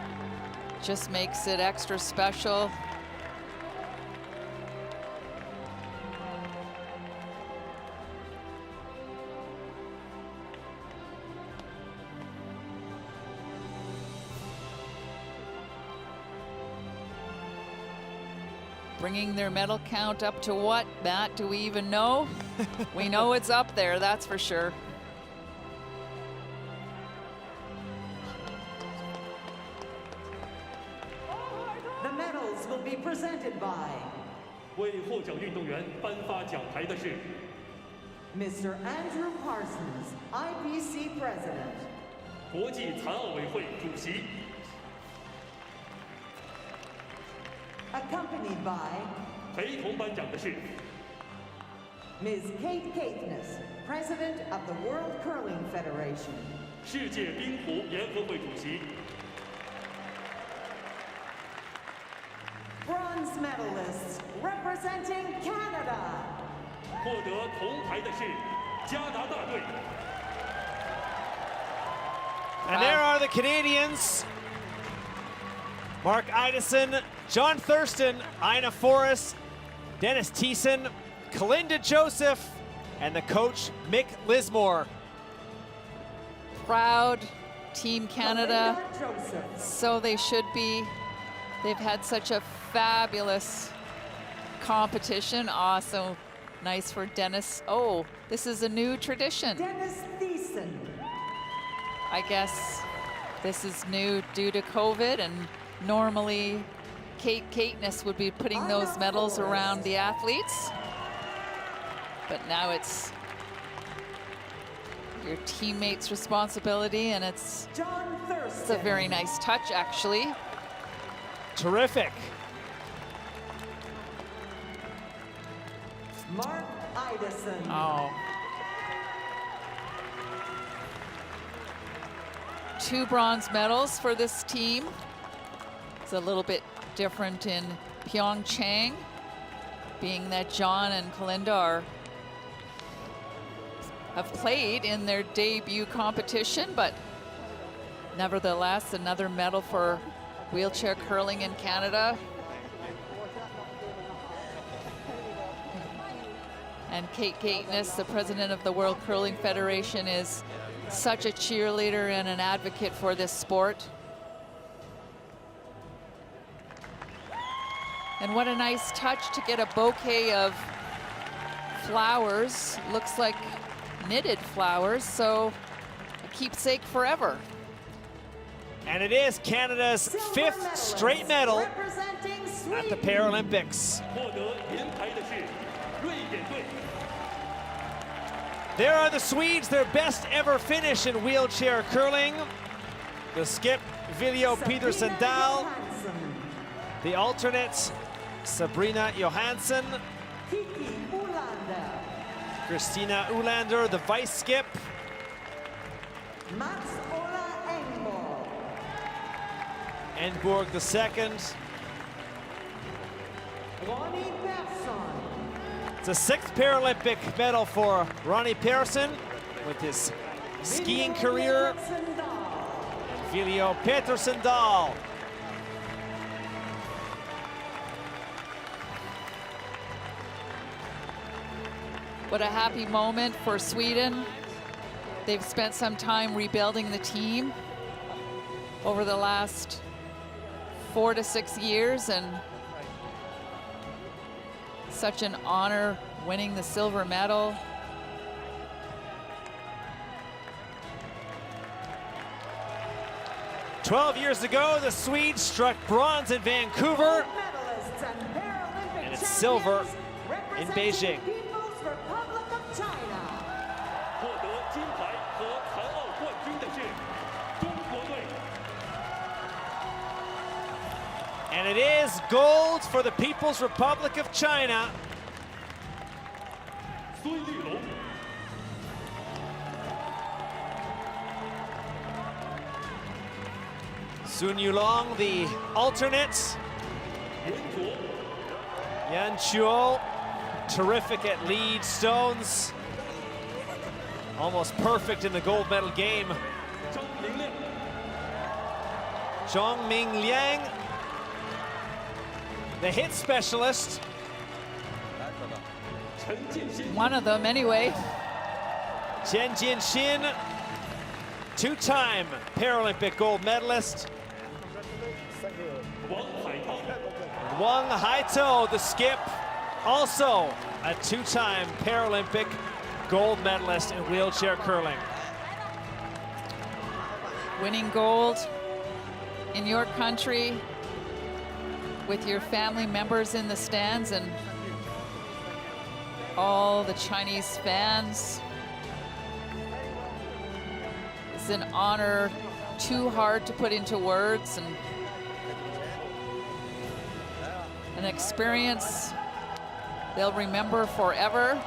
just makes it extra special. Bringing their medal count up to what, Matt? Do we even know? We know it's up there, that's for sure. The medals will be presented by 为获奖运动员颁发奖牌的是 Mr. Andrew Parsons, IPC President. 国际残奥委会主席。 Accompanied by 陪同颁奖的是 Ms. Kate Caithness, President of the World Curling Federation. 世界冰壶联合会主席。 Bronze medalists representing Canada. 获得铜牌的是加拿大队。 And there are the Canadians. Mark Idison, John Thurston, Ina Forrest, Dennis Thiessen, Kalinda Joseph, and the coach, Mick Lismore. Proud Team Canada. Kalinda Joseph. So they should be. They've had such a fabulous competition. Also nice for Dennis. Oh, this is a new tradition. Dennis Thiessen. I guess this is new due to COVID, and normally Kate Caithness would be putting those medals around the athletes. But now it's your teammates' responsibility, and it's John Thurston. a very nice touch, actually. Terrific. Mark Idison. Oh. 2 bronze medals for this team. It's a little bit different in Pyeongchang, being that John and Kalinda have played in their debut competition, but nevertheless, another medal for wheelchair curling in Canada. And Kate Caithness, the president of the World Curling Federation, is such a cheerleader and an advocate for this sport. And what a nice touch to get a bouquet of flowers. Looks like knitted flowers, so a keepsake forever. And it is Canada's 5th straight medal Representing at the Sweden. Paralympics. 获得银牌的是瑞典队。 There are the Swedes, their best ever finish in wheelchair curling. The skip, Viljo Peterson Dahl. Johansson. The alternates, Sabrina Johansson, Kiki Ulander. Christina Ulander, the vice skip, Mats Ola Enborg. Enborg the second. Ronnie Persson. It's a 6th Paralympic medal for Ronnie Persson with his skiing career. Viljo Petersen Dahl. What a happy moment for Sweden. They've spent some time rebuilding the team over the last 4 to 6 years, and such an honor winning the silver medal. "12 years ago, the Swedes struck bronze in Vancouver, and it's silver in Beijing." And it is gold for the People's Republic of China. Sun Yulong, the alternate. Yan Chuo, terrific at lead stones. Almost perfect in the gold medal game. Zhong Ming Liang, the hit specialist. One of them, anyway. Chen Jianxin, two-time Paralympic gold medalist. Wang Haito, the skip, also a two-time Paralympic gold medalist in wheelchair curling. Winning gold in your country with your family members in the stands and all the Chinese fans. It's an honor too hard to put into words, and an experience they'll remember forever.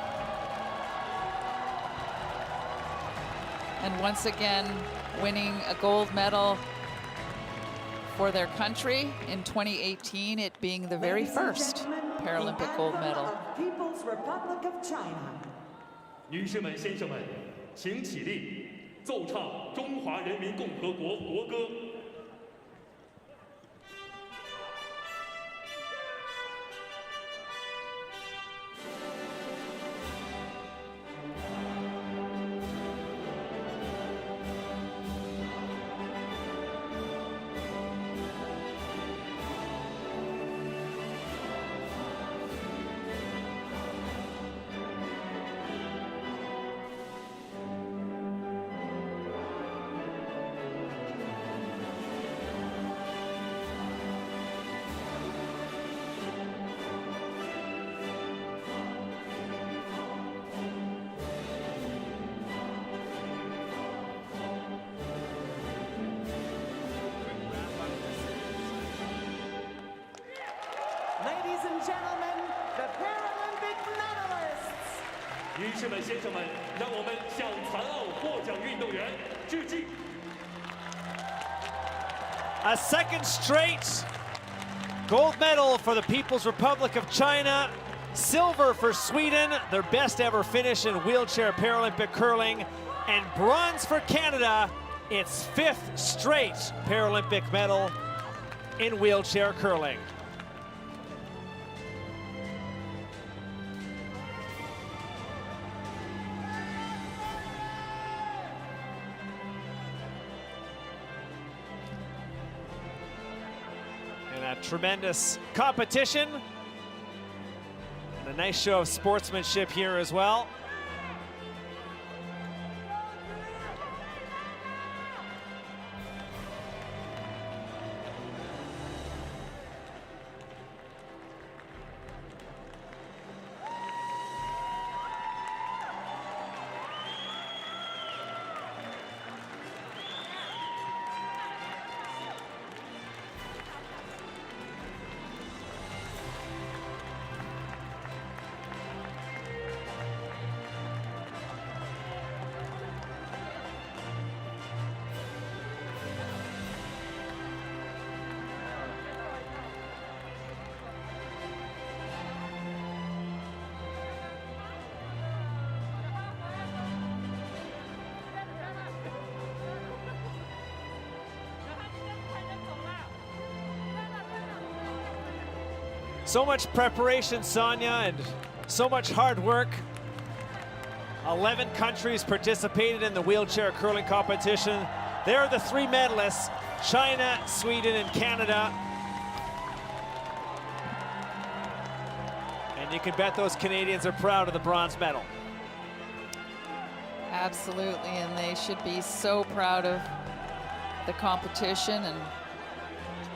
And once again, winning a gold medal for their country in 2018, it being the very first Paralympic gold medal. People's Republic of China. 女士们、先生们，请起立，奏唱中华人民共和国国歌。Ladies and gentlemen, the Paralympic medalists. 女士们、先生们，让我们向残奥获奖运动员致敬。 A second straight gold medal for the People's Republic of China. Silver for Sweden, their best ever finish in wheelchair Paralympic curling. And bronze for Canada, its 5th straight Paralympic medal in wheelchair curling. And a tremendous competition. And a nice show of sportsmanship here as well. So much preparation, Sonia, and so much hard work. 11 countries participated in the wheelchair curling competition. There are the 3 medalists, China, Sweden, and Canada. And you can bet those Canadians are proud of the bronze medal. Absolutely, and they should be so proud of the competition and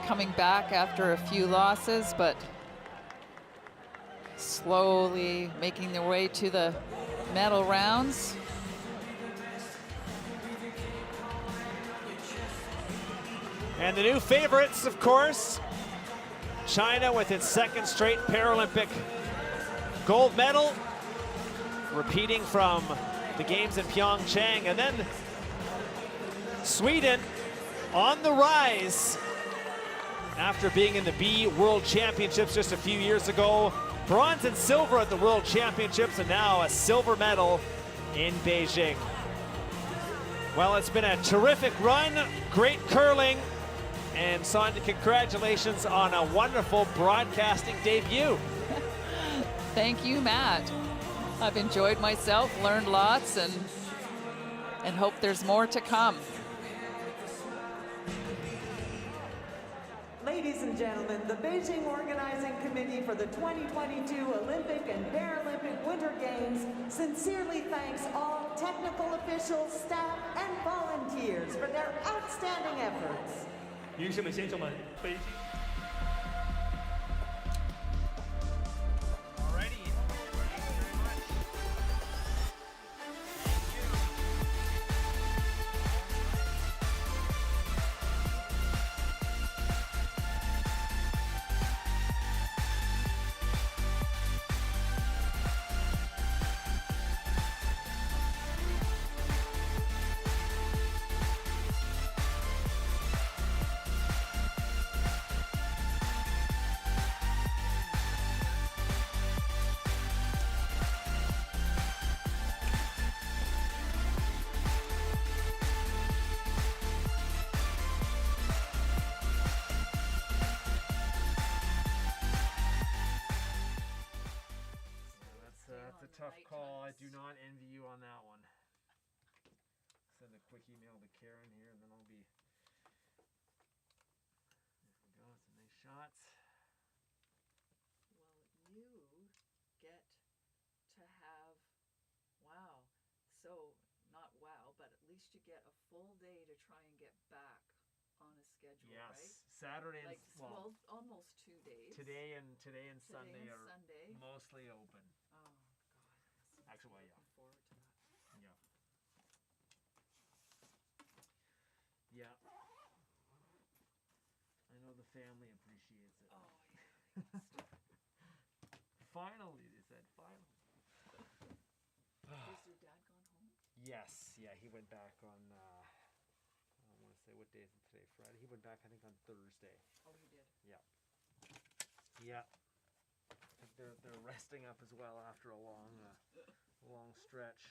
coming back after a few losses, but slowly making their way to the medal rounds. And the new favorites, of course, China with its 2nd straight Paralympic gold medal, repeating from the games in Pyeongchang. And then Sweden on the rise after being in the B World Championships just a few years ago. Bronze and silver at the World Championships, and now a silver medal in Beijing. Well, it's been a terrific run, great curling, and Sonia, congratulations on a wonderful broadcasting debut. Thank you, Matt. I've enjoyed myself, learned lots, and hope there's more to come. Ladies and gentlemen, the Beijing Organizing Committee for the 2022 Olympic and Paralympic Winter Games sincerely thanks all technical officials, staff, and volunteers for their outstanding efforts. 女士们、先生们，北京。Tough call. I do not envy you on that one. Send a quick email to Karen here, and then I'll be. There we go. Some nice shots. Well, you get to have, wow, so not wow, but at least you get a full day to try and get back on a schedule, yes. Right? Saturday and like, well, almost 2 days. Today and Sunday are Sunday. mostly open. Oh. Actually, well, yeah. Looking forward to that. Yeah. Yeah. I know the family appreciates it. Oh, yeah. Finally, they said, finally. Has your dad gone home? Yes. Yeah, he went back on, I want to say, what day is it today? Friday? He went back, I think, on Thursday. Oh, he did? Yeah. Yeah. I think they're resting up as well after a long stretch.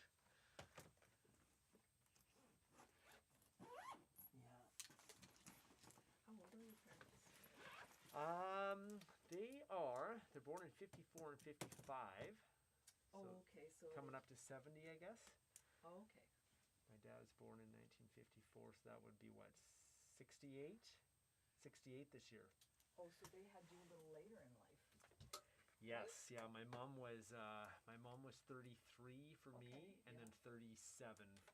Yeah. How old are your parents? They're born in 54 and 55. Oh, okay. So coming up to 70, I guess. Oh, okay. My dad was born in 1954, so that would be what, 68? 68 this year. Oh, so they had you a little later in life. Yes, yeah. My mom was 33 for me, and then 37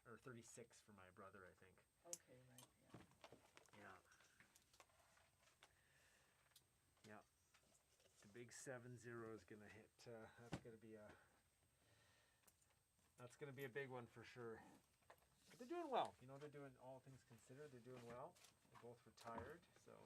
or 36 for my brother, I think. Okay, right. Yeah. Yeah. The big 7-0 is gonna hit. That's gonna be a big one for sure. But they're doing well. You know, they're doing, all things considered, they're doing well. They're both retired, so.